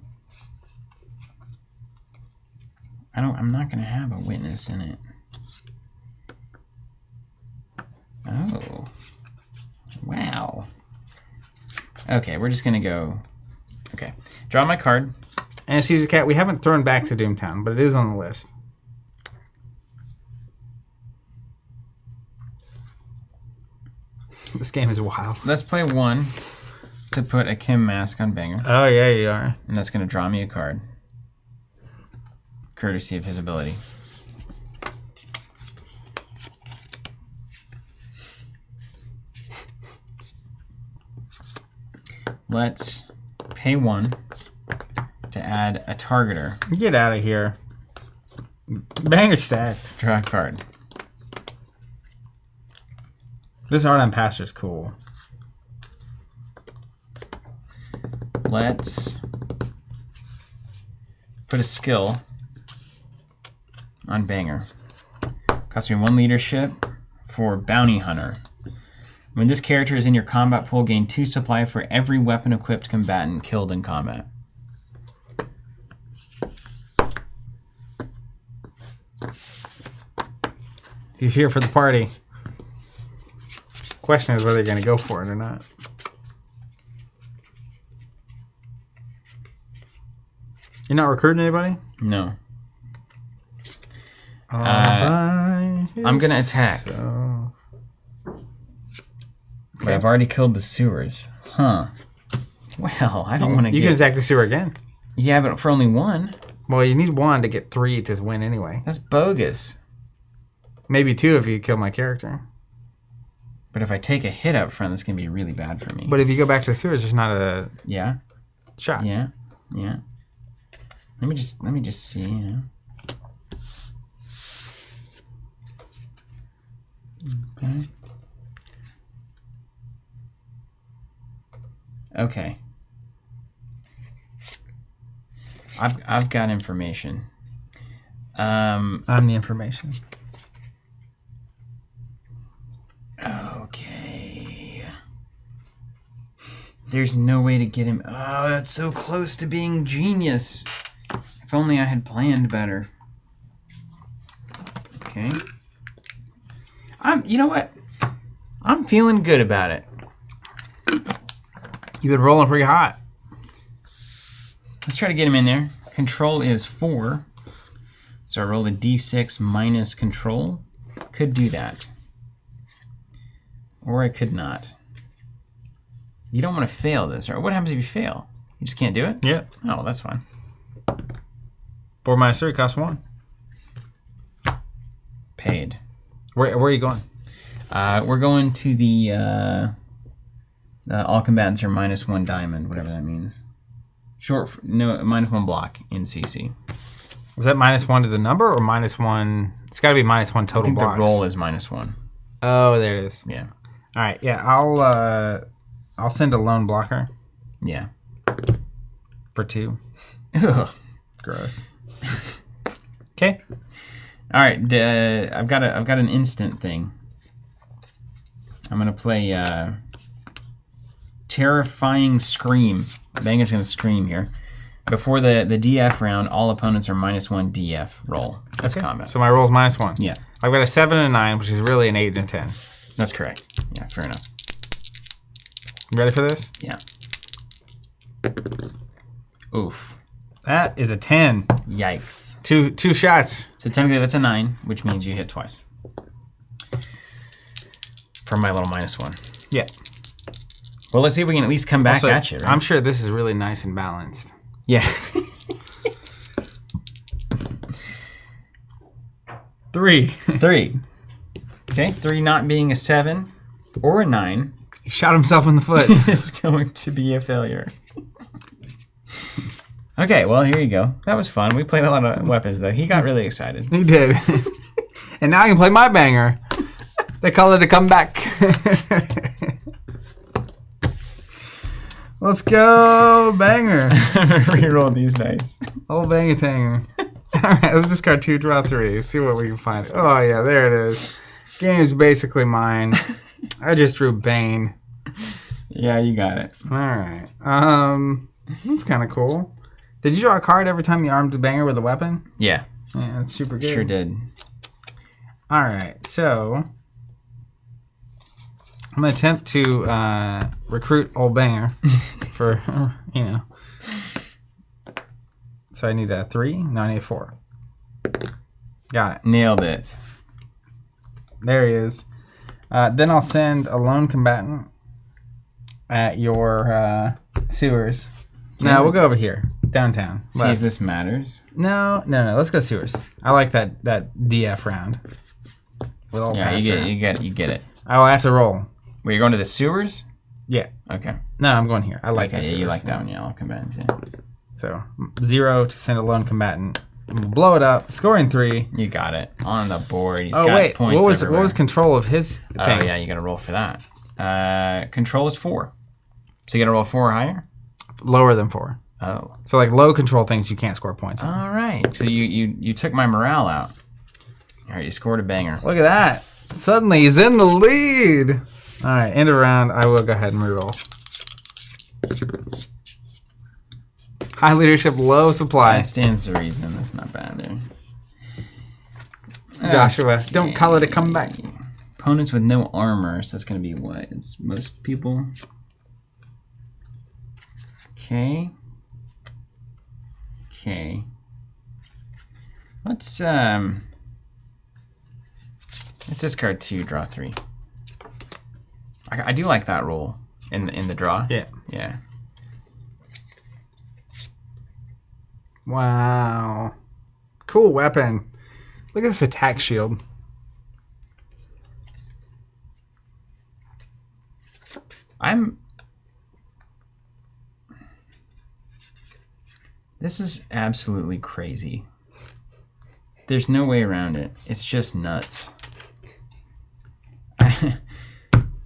I'm not gonna have a witness in it. Oh. Wow. Okay, we're just gonna go. Okay. Draw my card. Anesthesia Cat, we haven't thrown back to Doomtown, but it is on the list. This game is wild. Let's play 1 to put a Kim mask on Banger. Oh, yeah, you are. And that's gonna draw me a card. Courtesy of his ability. Let's pay 1 to add a targeter. Get out of here. Banger stacked. Draw a card. This art on Pastor is cool. Let's put a skill on Banger. Costs me 1 leadership for Bounty Hunter. When this character is in your combat pool, gain 2 supply for every weapon-equipped combatant killed in combat. He's here for the party. Question is whether you're going to go for it or not. You're not recruiting anybody? No. I'm I'm going to attack. But I've already killed the sewers. Huh. Well, I don't want to get... You can attack the sewer again. Yeah, but for only 1. Well, you need 1 to get 3 to win anyway. That's bogus. Maybe 2 if you kill my character. But if I take a hit up front, that's going to be really bad for me. But if you go back to the sewers, there's not a Yeah? shot. Yeah. Yeah. Let me just see, you know. Okay. Okay. I've got information. I'm the information. Okay. There's no way to get him. Oh, that's so close to being genius. If only I had planned better. Okay. You know what? I'm feeling good about it. You've been rolling pretty hot. Let's try to get him in there. Control is 4. So I roll a d6 minus control. Could do that. Or I could not. You don't want to fail this, or what happens if you fail? You just can't do it? Yeah. Oh, that's fine. 4 minus 3 costs 1. Paid. Where are you going? We're going to the all combatants are -1 diamond, whatever that means. -1 block in CC. Is that -1 to the number or -1? It's got to be -1 total I think blocks. the roll is -1. Oh, there it is. Yeah. All right. Yeah, I'll send a lone blocker Yeah. for 2. Ugh. Gross. Okay. All right. I've got an instant thing. I'm gonna play Terrifying Scream. Banger's gonna scream here. Before the DF round, all opponents are -1 DF roll as combat. So my roll's -1. Yeah, I've got a 7 and a 9, which is really an 8 and a 10. that's correct. Yeah, fair enough. You ready for this? Yeah. Oof. That is a 10. Yikes. Two shots. So technically that's a 9, which means you hit twice. For my little -1. Yeah. Well, let's see if we can at least come back Also, at you. Right? I'm sure this is really nice and balanced. Yeah. 3. 3. Okay, 3 not being a 7 or a 9 He shot himself in the foot. is going to be a failure. Okay, well, here you go. That was fun. We played a lot of weapons, though. He got really excited. He did. And now I can play my banger. They call it a comeback. Let's go, banger. I'm going to reroll these dice. Old bang-a-tanger. All right, let's discard 2, draw 3. See what we can find. Oh, yeah, there it is. Game's basically mine. I just drew Bane. Yeah, you got it. All right. That's kind of cool. Did you draw a card every time you armed a banger with a weapon? Yeah, Yeah, that's super good. sure did. All right, so I'm gonna attempt to recruit old banger for So I need a 3. No, I need a 4. Got it. Nailed it. There he is. Then I'll send a lone combatant at your sewers. No, we'll go over here, downtown. See if this matters. No. Let's go sewers. I like that DF round. With all Yeah, pastor. you get it. Oh, I have to roll. Wait, you're going to the sewers? Yeah. Okay. No, I'm going here. I like Okay, the yeah, sewers. you like that one, yeah. I'll combatants, yeah. So 0 to send a lone combatant. And we'll blow it up. Scoring 3. You got it. On the board. He's Oh got wait, points what was everywhere. control of his thing? Oh, yeah, you got to roll for that. Control is 4. So you got to roll 4 or higher? Lower than 4. Oh. So like low control things you can't score points on. All right. So you took my morale out. All right, you scored a banger. Look at that. Suddenly he's in the lead. All right, end of round. I will go ahead and reroll. High leadership, low supply. That stands to reason. That's not bad there. Joshua, don't call it a comeback. Opponents with no armor, so that's going to be what? It's most people. Okay. Let's discard 2, draw 3. I do like that roll in the draw. Yeah. Yeah. Wow. Cool weapon. Look at this attack shield. This is absolutely crazy. There's no way around it. It's just nuts.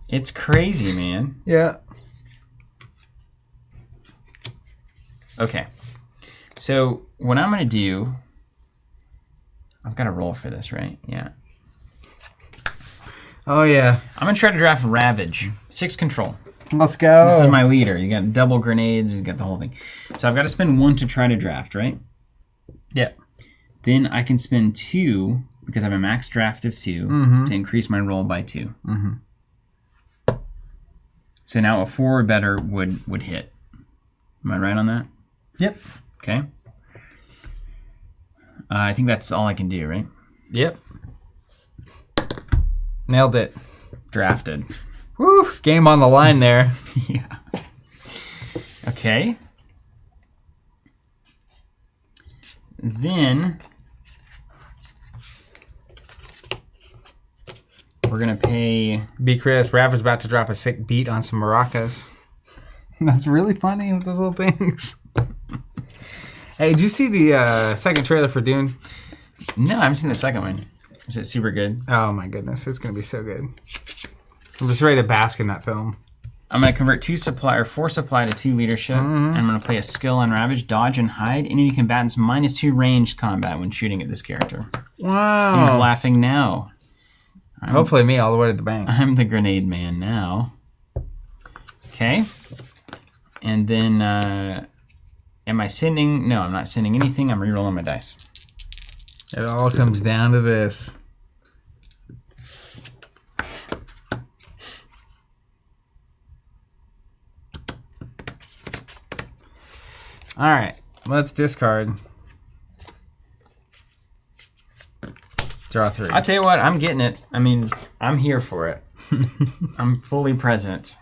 It's crazy, man. Yeah. Okay. So what I'm going to do... I've got to roll for this, right? Yeah. Oh, yeah. I'm going to try to draft Ravage. 6 control. Let's go. This is my leader. You got double grenades. You got the whole thing. So I've got to spend 1 to try to draft, right? Yeah. Then I can spend 2, because I have a max draft of 2, to increase my roll by 2. Mm-hmm. So now a 4 or better would hit. Am I right on that? Yep. Okay. I think that's all I can do, right? Yep. Nailed it. Drafted. Woo! Game on the line there. Yeah. Okay. then we're going to pay... Be crisp. Ravin's about to drop a sick beat on some maracas. That's really funny with those little things. Hey, did you see the second trailer for Dune? No, I haven't seen the second one. Is it super good? Oh my goodness, it's going to be so good. I'm just ready to bask in that film. I'm going to convert 4 supply to 2 leadership. And I'm going to play a skill on Ravage, dodge, and hide. Enemy combatants -2 ranged combat when shooting at this character. Wow. Who's laughing now? Hopefully me all the way to the bank. I'm the grenade man now. Okay. And then, am I sending? No, I'm not sending anything. I'm rerolling my dice. It all comes down to this. All right, let's discard. Draw 3. I'll tell you what, I'm getting it. I mean, I'm here for it. I'm fully present,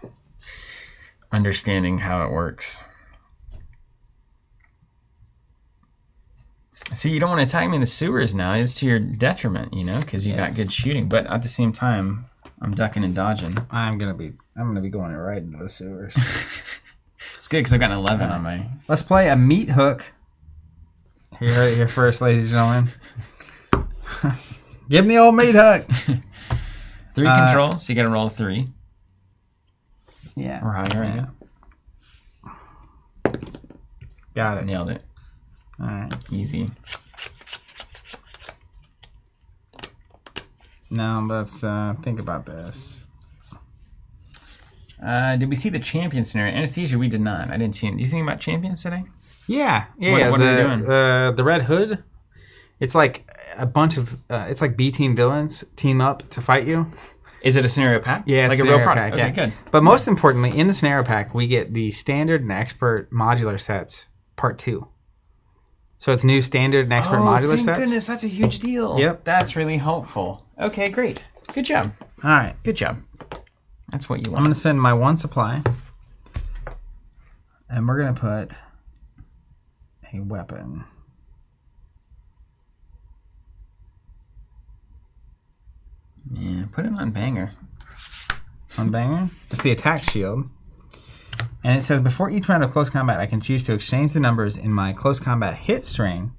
understanding how it works. See, you don't want to attack me in the sewers now. It's to your detriment, you know, because you got good shooting. But at the same time, I'm ducking and dodging. I'm gonna be going right into the sewers. It's good because I've got an 11 on my... Let's play a meat hook. You heard it here first, ladies and gentlemen. Give me the old meat hook. 3 controls, so you got to roll a 3. Yeah. Or higher, Got it. Nailed it. All right. Easy. Now let's think about this. Did we see the champion scenario? Anesthesia, we did not. I didn't see it. Do you think about champions today? Yeah. What are we doing? The Red Hood. It's like a bunch of it's like B team villains team up to fight you. Is it a scenario pack? Yeah, like it's a real scenario product. pack, Okay, yeah. good. But most importantly, in the scenario pack, we get the standard and expert modular sets, part 2. So it's new standard and expert modular thank sets. Goodness, that's a huge deal. Yep. That's really helpful. Okay, great. Good job. All right. Good job. That's what you I'm want. going to spend my 1 supply, and we're going to put a weapon. Yeah, put it on banger. On banger. It's the attack shield. And it says, before each round of close combat, I can choose to exchange the numbers in my close combat hit string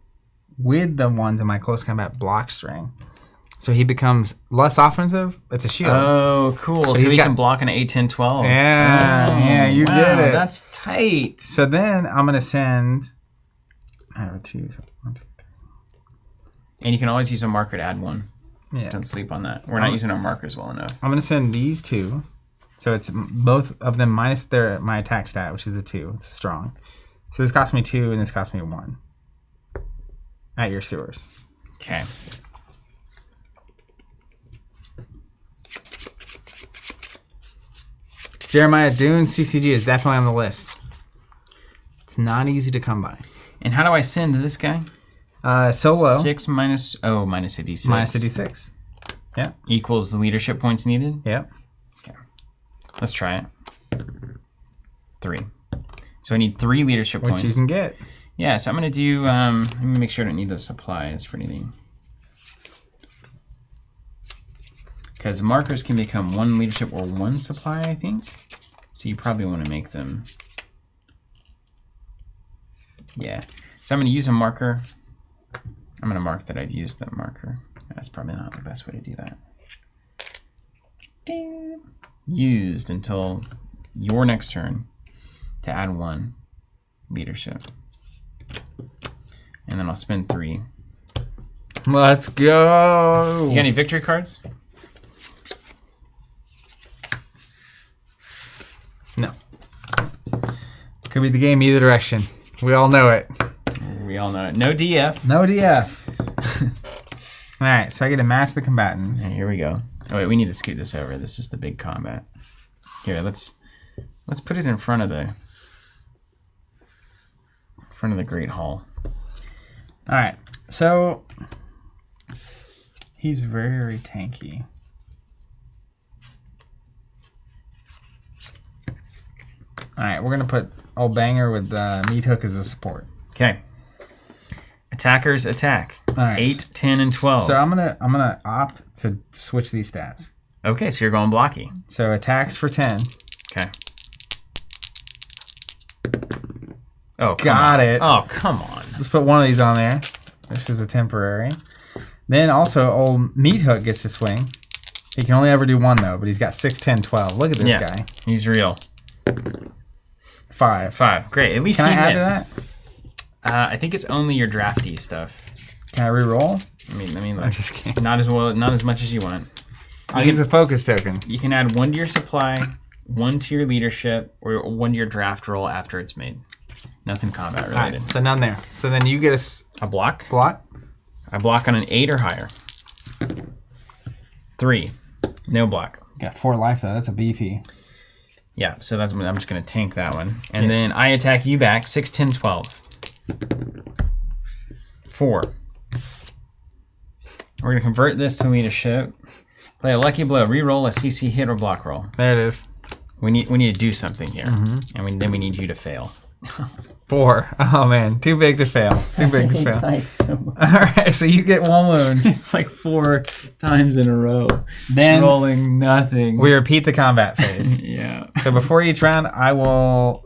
with the ones in my close combat block string. So he becomes less offensive. It's a shield. Oh, cool. So he can block an 8, 10, 12. Yeah, you get it. That's tight. So then I'm going to send... I have 2, 1, 2, 3. And you can always use a marker to add 1. Yeah. Don't sleep on that. We're not using our markers well enough. I'm going to send these 2. So it's both of them minus my attack stat, which is a 2. It's strong. So this costs me 2 and this costs me 1. At your sewers. Okay. Jeremiah Dune CCG is definitely on the list. It's not easy to come by. And how do I send this guy? Solo. 6 minus a D6. Minus a D6. Yeah. Equals the leadership points needed? Yep. Okay. Let's try it. 3. So I need 3 leadership points. Which you can get. Yeah, so I'm going to do... let me make sure I don't need those supplies for anything. Because markers can become 1 leadership or 1 supply, I think. So you probably want to make them... Yeah. So I'm going to use a marker. I'm going to mark that I've used that marker. That's probably not the best way to do that. Ding. Used until your next turn to add 1 leadership. And then I'll spend 3. Let's go. You got any victory cards? No. Could be the game either direction. We all know it. We all know it. No DF. No DF. All right, so I get to match the combatants. And here we go. Oh wait, we need to scoot this over. This is the big combat. Here, let's put it in front of the Great Hall. All right, so he's very tanky. All right, we're gonna put old Banger with Meat Hook as a support. Okay. Attackers attack. All right. 8, 10, and 12. So I'm gonna opt to switch these stats. Okay, so you're going blocky. So attacks for 10. Okay. Oh, Got it. Oh, come on. Let's put one of these on there. This is a temporary. Then also old Meat Hook gets to swing. He can only ever do one though, but he's got 6, 10, 12. Look at this guy. He's real. 5. Great. At least Can he I add missed. to that? I think it's only your drafty stuff. Can I re-roll? I mean, I'm look, just kidding. not as much as you want. I'll use a focus token. You can add 1 to your supply, 1 to your leadership, or 1 to your draft roll after it's made. Nothing combat related. Right, so none there. So then you get A block. block. I block on an 8 or higher. 3. No block. Got 4 life though. That's a BP. Yeah, so I'm just going to tank that one. And then I attack you back. 6, 10, 12. 4. We're going to convert this to leadership. Play a lucky blow. Reroll a CC hit or block roll. There it is. We need to do something here. And then we need you to fail. 4. Oh man, too big to fail. Too big to fail. Nice. So much. All right, so you get 1 wound. It's like 4 times in a row. Then Rolling nothing. we repeat the combat phase. Yeah. So before each round, I will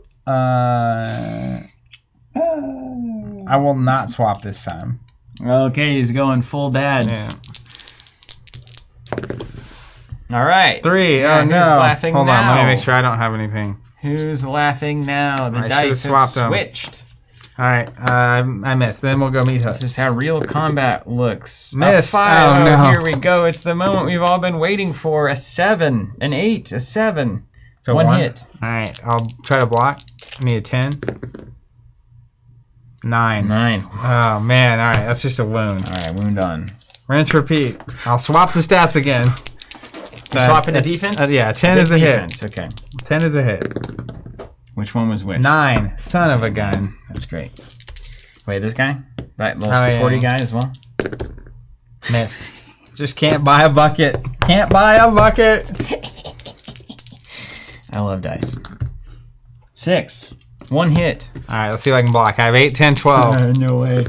not swap this time. Okay, he's going full dads. Yeah. All right. 3. Yeah, Oh who's no! laughing Hold on, now? let me make sure I don't have anything. Who's laughing now? The I dice should've have swapped 'em. switched. All right, I missed. Then we'll go Meat Hook. This is how real combat looks. Missed. A 5. Oh, no. Here we go. It's the moment we've all been waiting for. A 7, an 8, a 7. So one hit. All right, I'll try to block. I need a 10. 9. 9. Oh man! All right, that's just a wound. All right, wound on. Rinse, repeat. I'll swap the stats again. You swapping the defense? Yeah, 10 is a defense. hit. Okay. 10 is a hit. Which one was which? 9. Son of a gun. That's great. Wait, this guy? That little Oh, supporty yeah. guy as well? Missed. Just can't buy a bucket. Can't buy a bucket. I love dice. 6. 1 hit. All right, let's see if I can block. I have 8, 10, 12. No way.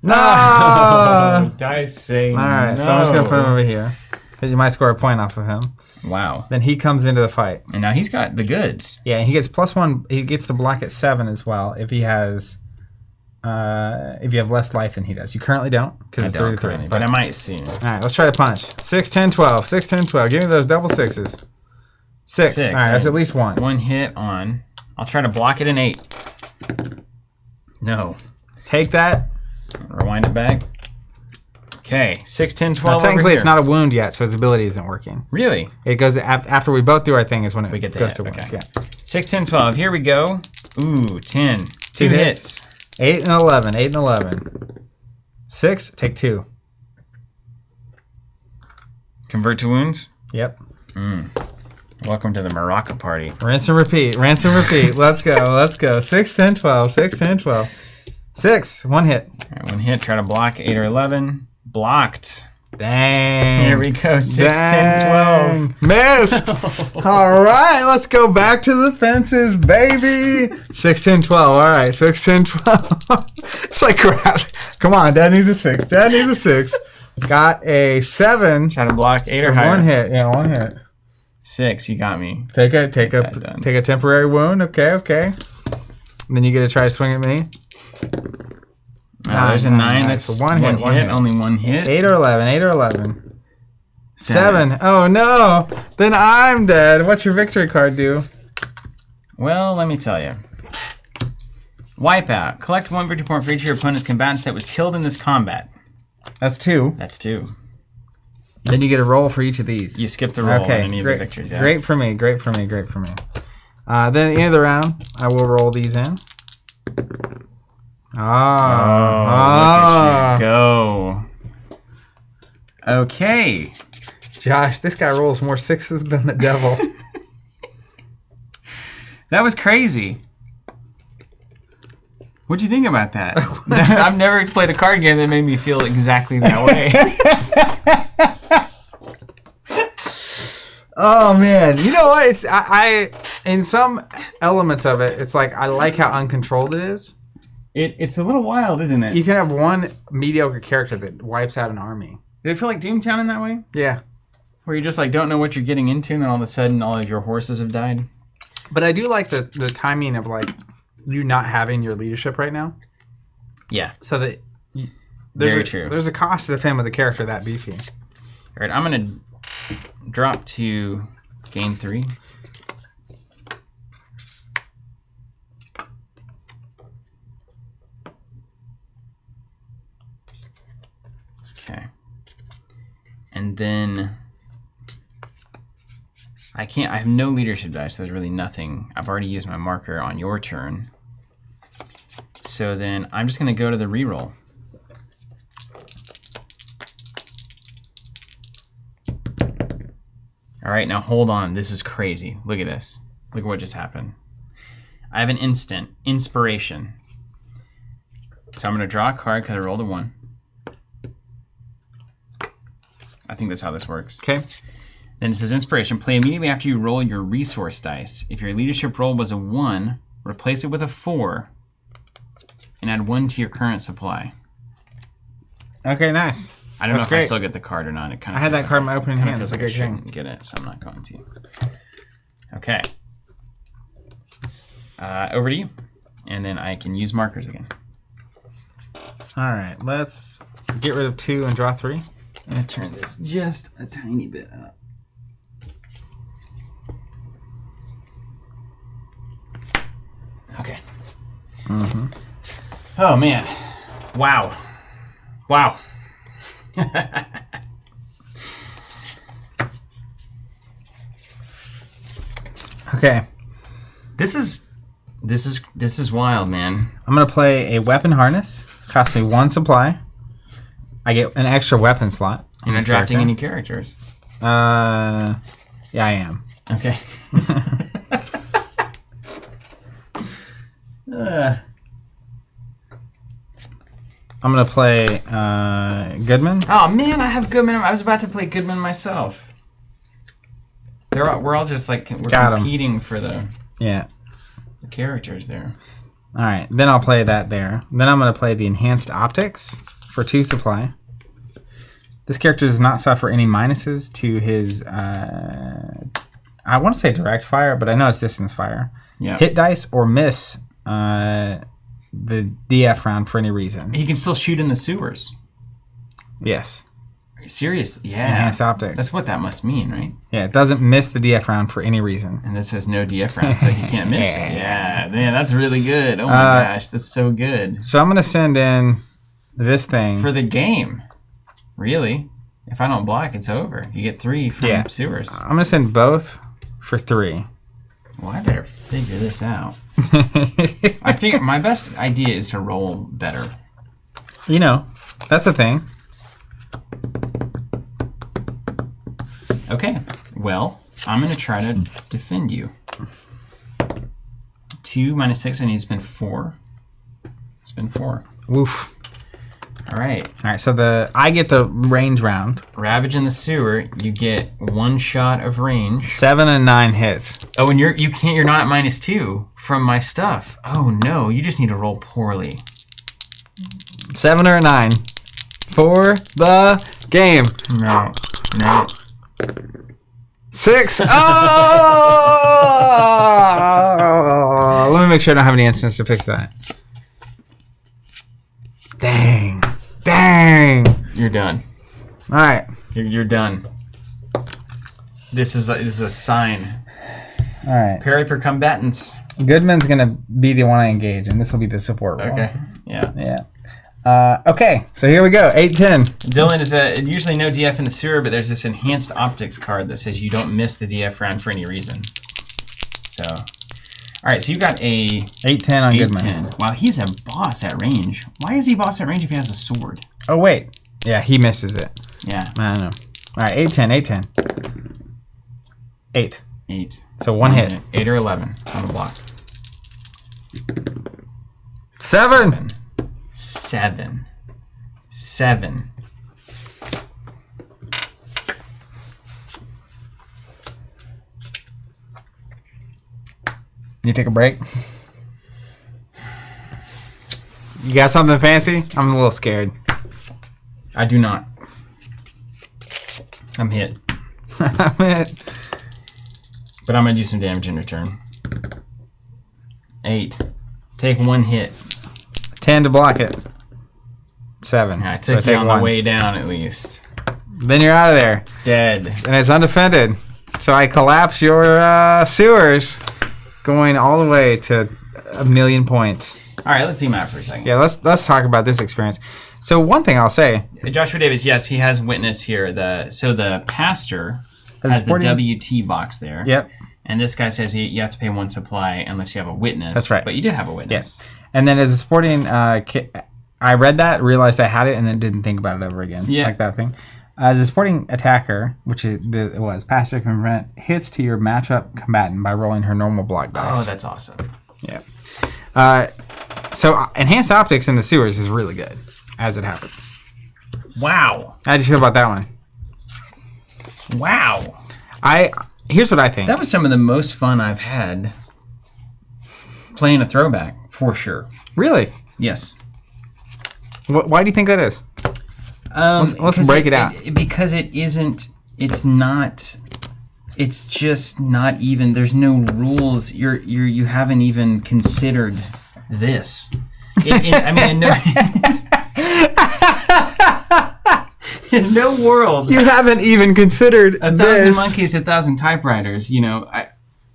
No! Dice say All right, so I'm just going to put him over here. Because you might score a point off of him. Wow. Then he comes into the fight. And now he's got the goods. Yeah, and he gets +1. He gets to block at 7 as well if he has... if you have less life than he does. You currently don't, because it's 3 to 3. currently, but I might soon. All right, let's try to punch. 6, 10, 12. 6, 10, 12. Give me those double 6s. 6. All right, that's at least 1. 1 hit on. I'll try to block it in 8. No. Take that. Rewind it back. Okay. 6, 10, Now, 12 over technically, here. it's not a wound yet, so his ability isn't working. Really? It goes after we both do our thing is when it We get the goes hit, to wounds. okay. Yeah. 6, 10, 12. Here we go. Ooh, 10. 2 hits. 8 and 11. 8 and 11. 6. Take 2. Convert to wounds. Yep. Welcome to the Maraca party. Rinse and repeat. Rinse and repeat. Let's go. Let's go. 6, 10, 12. 6, 10, 12. 6. 1 hit. All right, 1 hit. Try to block 8 or 11. Blocked. Dang. Here we go. 6, 10, 12. Missed. All right. Let's go back to the fences, baby. 6, 10, 12. All right. 6, 10, 12. It's like crap. Come on. Dad needs a 6. Dad needs a 6. Got a 7. Try to block 8 or higher. 1 hit. Yeah, 1 hit. 6. You got me. Take a temporary wound. Okay. And then you get to try to swing at me. There's a 9. That's So 1 hit. 1 hit. Only 1 hit. 8 or 11. 8 or 11. 7. Oh no. Then I'm dead. What's your victory card do? Well, let me tell you. Wipeout. Collect 1 victory point for each of your opponent's combatants that was killed in this combat. That's 2. That's 2. Then you get a roll for each of these. You skip the roll Okay, on any of the victories. Yeah. Great for me. Then at the end of the round, I will roll these in. Look at you go. Okay. Josh, this guy rolls more 6s than the devil. That was crazy. What'd you think about that? I've never played a card game that made me feel exactly that way. Oh man, you know what? It's I in some elements of it, it's like I like how uncontrolled it is, It's a little wild, isn't it? You can have one mediocre character that wipes out an army. Did it feel like Doomtown in that way? Yeah. Where you just like don't know what you're getting into, and then all of a sudden all of your horses have died. But I do like the timing of like you not having your leadership right now. Yeah. So that Very true. There's a cost to defend with a character that beefy. All right, I'm gonna drop to gain 3. Okay. And then I have no leadership dice, so there's really nothing. I've already used my marker on your turn. So then I'm just gonna go to the reroll. All right, now hold on. This is crazy. Look at this. Look at what just happened. I have an instant inspiration. So I'm gonna draw a card because I rolled a 1. I think that's how this works. Okay. Then it says inspiration. Play immediately after you roll your resource dice. If your leadership roll was a 1, replace it with a 4 and add 1 to your current supply. Okay, nice. I don't know That's if great. I still get the card or not. It kind I of had that card in my opening hand. feels That's like a I great thing. shouldn't get it, so I'm not going to. Okay. Over to you. And then I can use markers again. All right, let's get rid of 2 and draw 3. I'm going to turn this just a tiny bit up. Okay. Mm-hmm. Oh, man. Wow. Wow. Okay. This is wild, man. I'm gonna play a weapon harness. Cost me 1 supply. I get an extra weapon slot. You're not drafting any characters. Yeah, I am. Okay. I'm gonna play Goodman. Oh man, I have Goodman. I was about to play Goodman myself. We're all just like we're Got 'em. competing for the Yeah. characters there. All right. Then I'll play that there. Then I'm gonna play the enhanced optics for 2 supply. This character does not suffer any minuses to his. I want to say direct fire, but I know it's distance fire. Yeah. Hit dice or miss the DF round for any reason. He can still shoot in the sewers. Yes. Seriously, yeah. Enhanced optics. That's what that must mean, right? Yeah, it doesn't miss the DF round for any reason. And this has no DF round, so he can't miss it. Yeah, man, that's really good. Oh my gosh, that's so good. So I'm going to send in this thing. For the game. Really? If I don't block, it's over. You get 3 from sewers. I'm going to send both for 3. Well, I better figure this out. I think my best idea is to roll better. You know, that's a thing. Okay, well, I'm going to try to defend you. 2 minus 6, I need to spend 4. Spend 4. Woof. All right. All right, so I get the range round. Ravage in the sewer, you get 1 shot of range. 7 and 9 hits. Oh, and you're not at -2 from my stuff. Oh no, you just need to roll poorly. 7 or a 9 for the game. No. 6. Oh! Let me make sure I don't have any instants to fix that. Dang. You're done. All right. You're done. This is a sign. All right. Parry per combatants. Goodman's going to be the one I engage, and this will be the support roll. Okay. Yeah. Yeah. Okay, so here we go. 8-10. Dylan is usually no DF in the sewer, but there's this enhanced optics card that says you don't miss the DF round for any reason. So, all right, so you got a 8-10 on Goodman. 8-10. Wow, he's a boss at range. Why is he boss at range if he has a sword? Oh, wait. Yeah, he misses it. Yeah. I don't know. All right, 8-10. 8. 8. So one hit. 8 or 11 on the block. 7. 7. You take a break? You got something fancy? I'm a little scared. I do not. I'm hit. I'm hit. But I'm going to do some damage in return. 8. Take 1 hit. 10 to block it. 7. I took you on the way down at least. Then you're out of there. Dead. And it's undefended. So I collapse your sewers, going all the way to 1,000,000 points. All right, let's zoom out for a second. Yeah, let's talk about this experience. So one thing I'll say, Joshua Davis, yes, he has witness here. So the pastor has the WT box there. Yep. And this guy says you have to pay 1 supply unless you have a witness. That's right. But you did have a witness. yes. And then as a sporting, I read that, realized I had it, and then didn't think about it ever again. Yeah. Like that thing. As a sporting attacker, which it was, pastor can prevent hits to your matchup combatant by rolling her normal block dice. Oh, that's awesome. Yeah. So enhanced optics in the sewers is really good, as it happens. Wow. How did you feel about that one? Wow. Here's what I think. That was some of the most fun I've had playing a throwback, for sure. Really? Yes. Why do you think that is? Let's break it out. Because it isn't. It's not. It's just not even. There's no rules. You haven't even considered this. I mean, in no world. You haven't even considered 1,000 monkeys, 1,000 typewriters. You know,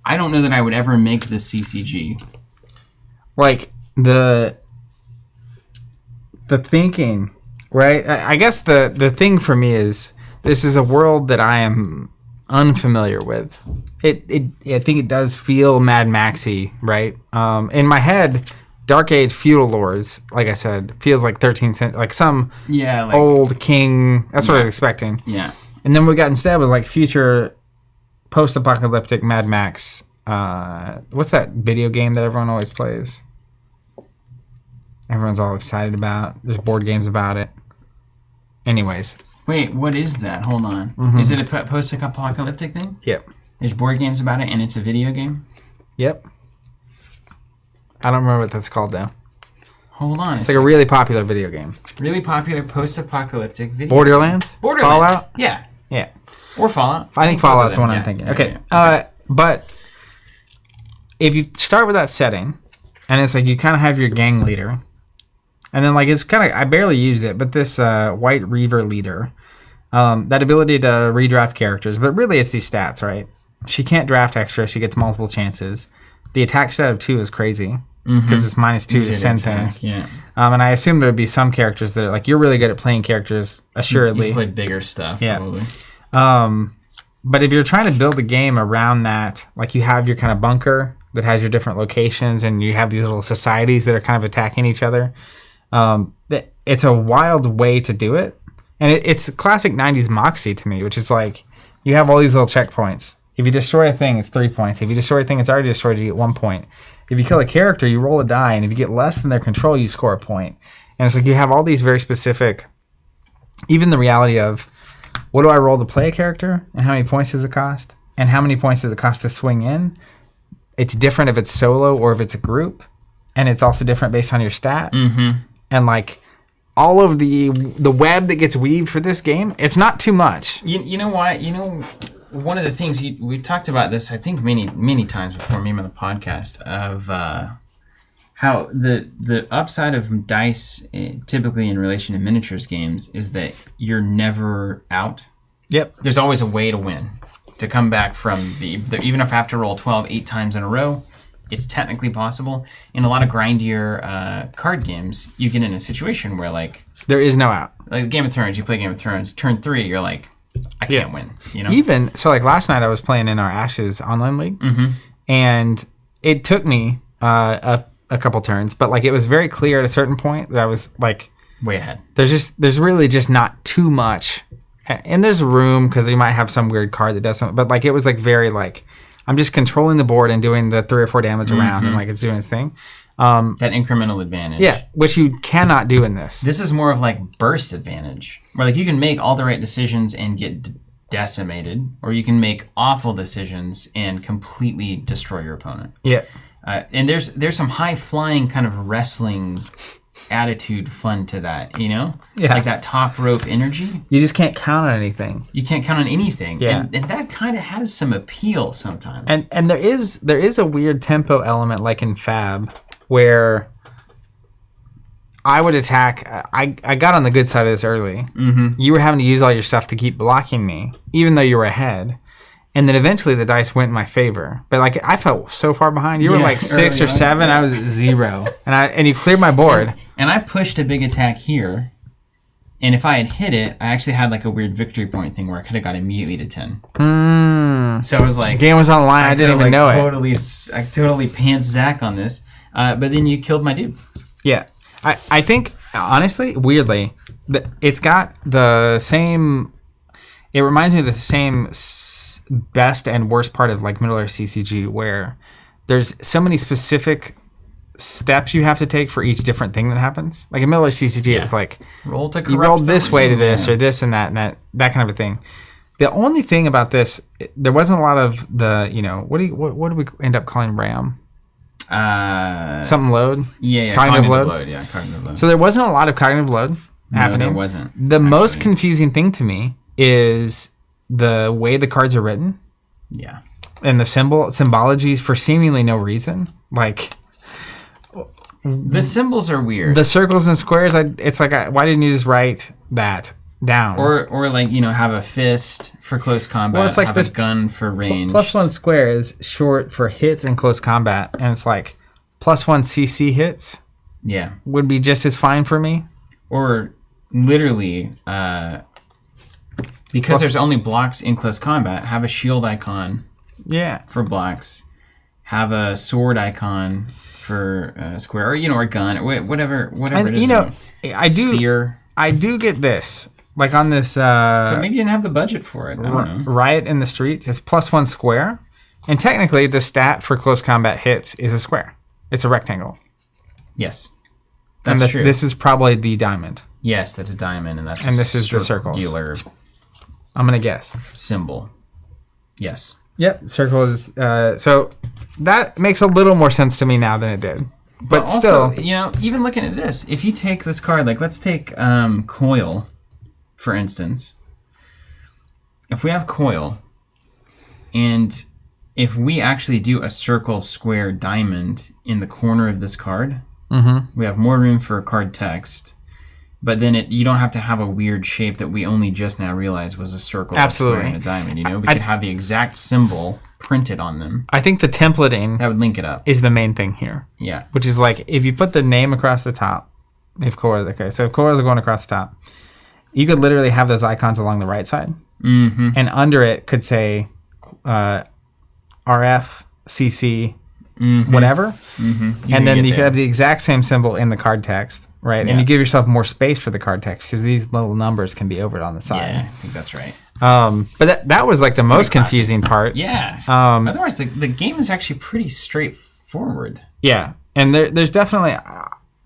I don't know that I would ever make this CCG. Like the thinking, right? I guess the thing for me is this is a world that I am unfamiliar with. I think it does feel Mad Maxy, right? In my head, Dark Age feudal lords, like I said, feels like 13th century, like some old king. That's what I was expecting. Yeah. And then what we got instead was like future post-apocalyptic Mad Max. What's that video game that everyone always plays? Everyone's all excited about. There's board games about it. Anyways. Wait, what is that? Hold on. Mm-hmm. Is it a post-apocalyptic thing? Yep. There's board games about it, and it's a video game? Yep. I don't remember what that's called, though. Hold on. It's like a really popular video game. Really popular post-apocalyptic video Borderlands? game. Borderlands. Fallout? Yeah. Yeah. Or Fallout. I think Fallout's the one I'm thinking. Okay. But if you start with that setting, and it's like you kind of have your gang leader, and then like it's kind of, I barely used it, but this White Reaver leader, that ability to redraft characters, but really it's these stats, right? She can't draft extra. She gets multiple chances. The attack stat of 2 is crazy because it's -2 to send things. Yeah. And I assume there would be some characters that are like, you're really good at playing characters, assuredly. You play bigger stuff, Yeah. probably. But if you're trying to build a game around that, like you have your kind of bunker that has your different locations and you have these little societies that are kind of attacking each other, it's a wild way to do it. And it's classic 90s Moxie to me, which is like you have all these little checkpoints. If you destroy a thing, it's 3 points. If you destroy a thing it's already destroyed, you get 1 point. If you kill a character, you roll a die, and if you get less than their control, you score a point. And it's like you have all these very specific, even the reality of, what do I roll to play a character, and how many points does it cost, and how many points does it cost to swing in? It's different if it's solo or if it's a group, and it's also different based on your stat. Mm-hmm. And like all of the web that gets weaved for this game, it's not too much. You know why? You know, one of the things we talked about this, I think many times before, me on the podcast, of how the upside of dice, typically in relation to miniatures games, is that you're never out. Yep. There's always a way to win, to come back from even if I have to roll 8 times in a row, it's technically possible. In a lot of grindier card games, you get in a situation where like there is no out. Like Game of Thrones, you play Game of Thrones, turn 3, you're like, I can't win. You know. Even so, like last night I was playing in our Ashes online league, and it took me a couple turns, but like it was very clear at a certain point that I was like way ahead. There's really just not too much, and there's room because you might have some weird card that does something, but like it was like very like I'm just controlling the board and doing the 3 or 4 damage around, and like it's doing its thing. That incremental advantage. Yeah, which you cannot do in this. This is more of like burst advantage, where like you can make all the right decisions and get decimated, or you can make awful decisions and completely destroy your opponent. Yeah. And there's some high flying kind of wrestling attitude fun to that, you know? Yeah. Like that top rope energy. You just can't count on anything. You can't count on anything. Yeah. And that kind of has some appeal sometimes. And there is a weird tempo element like in Fab where I would attack. I got on the good side of this early. Mm-hmm. You were having to use all your stuff to keep blocking me, even though you were ahead. And then eventually the dice went in my favor. But like I felt so far behind. You were like 6 or 7. I was at 0. And you cleared my board. And I pushed a big attack here. And if I had hit it, I actually had like a weird victory point thing where I could have got immediately to 10. So I was like... The game was on the line. I didn't even know it. I totally pants Zach on this. But then you killed my dude. Yeah. I think, honestly, weirdly, it's got the same... It reminds me of the same best and worst part of like Middle-earth CCG where there's so many specific steps you have to take for each different thing that happens. Like in Middle-earth CCG, it was like, roll to you rolled this way to this or this and that kind of a thing. The only thing about this, there wasn't a lot of the, you know, what do we end up calling RAM? Something load? Yeah, cognitive load. Yeah, cognitive load. So there wasn't a lot of cognitive load happening. No, there wasn't. The most confusing thing to me is the way the cards are written. Yeah. And the symbologies for seemingly no reason. Like the symbols are weird. The circles and squares, it's like, why didn't you just write that down? Or like, you know, have a fist for close combat. Well, it's like have this a gun for range. +1 square is short for hits in close combat, and it's like +1 CC hits. Yeah. Would be just as fine for me. Or literally, because there's only blocks in close combat, have a shield icon. Yeah. For blocks, have a sword icon for square, or you know, or gun, or whatever And it is. you know, spear. I do get this. Like on this, but maybe you didn't have the budget for it. I don't know. Riot in the Streets, it's +1 square, and technically the stat for close combat hits is a square. It's a rectangle. Yes, that's true. This is probably the diamond. Yes, that's a diamond, and this is the circles. Circular. I'm gonna guess Symbol. Yes. Yep, circle is so that makes a little more sense to me now than it did. But also, still, you know, even looking at this, if you take this card, like let's take Coil, for instance. If we have Coil, and if we actually do a circle, square, diamond in the corner of this card, we have more room for card text. But then you don't have to have a weird shape that we only just now realized was a circle, absolutely, a square, and a diamond. You know, we could have the exact symbol printed on them. I think the templating that would link it up is the main thing here. Yeah, which is like if you put the name across the top, if cores are going across the top, you could literally have those icons along the right side, and under it could say RF, CC, whatever, and then you could have the exact same symbol in the card text. Right, and you give yourself more space for the card text because these little numbers can be over on the side. Yeah, I think that's right. But that was like the most confusing part. Yeah. Otherwise, the game is actually pretty straightforward. Yeah, and there's definitely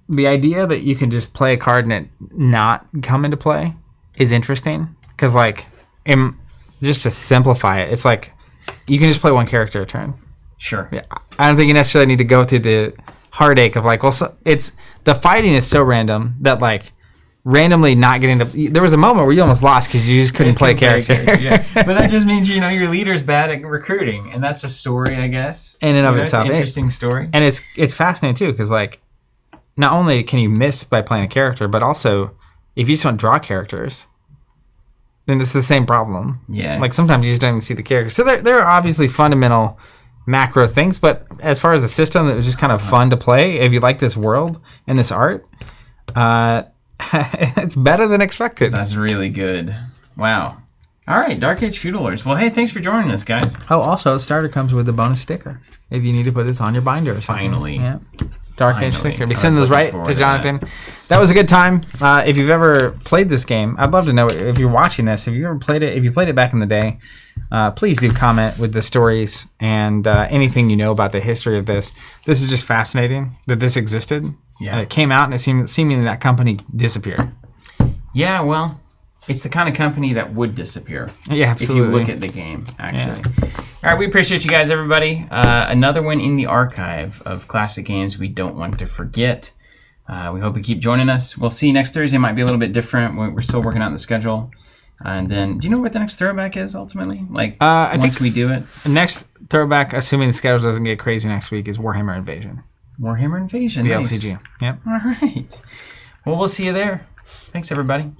the idea that you can just play a card and it not come into play is interesting because, like, just to simplify it, it's like you can just play one character a turn. Sure. Yeah, I don't think you necessarily need to go through the heartache of like, well, so it's the fighting is so random that like randomly not getting to. There was a moment where you almost lost because you just couldn't play a character. Yeah. But that just means your leader's bad at recruiting, and that's a story, I guess. In and of itself, it's an interesting story. And it's fascinating too because like not only can you miss by playing a character, but also if you just don't draw characters, then it's the same problem. Yeah. Like sometimes you just don't even see the character. So there are obviously fundamental macro things, but as far as a system that was just kind of fun to play, if you like this world and this art, it's better than expected. That's really good. Wow. All right, Dark Age Feudal Lords. Well, hey, thanks for joining us, guys. Oh, also, the starter comes with a bonus sticker if you need to put this on your binder or something. Finally. Yeah. Dark Age Finally. sticker. Be sending those right to Jonathan. That was a good time. If you've ever played this game, I'd love to know if you're watching this. If you ever played it, if you played it back in the day, please do comment with the stories and anything you know about the history of this. This is just fascinating that this existed. Yeah. It came out and it seemingly that company disappeared. Yeah, well, it's the kind of company that would disappear. Yeah, absolutely. If you look at the game, actually. Yeah. All right, we appreciate you guys, everybody. Another one in the archive of classic games we don't want to forget. We hope you keep joining us. We'll see you next Thursday. It might be a little bit different. We're still working on the schedule. And then, do you know what the next throwback is ultimately? Like, I once think we do it? next throwback, assuming the schedule doesn't get crazy next week, is Warhammer Invasion. Warhammer Invasion. The Nice. LCG. Yep. All right. Well, we'll see you there. Thanks, everybody.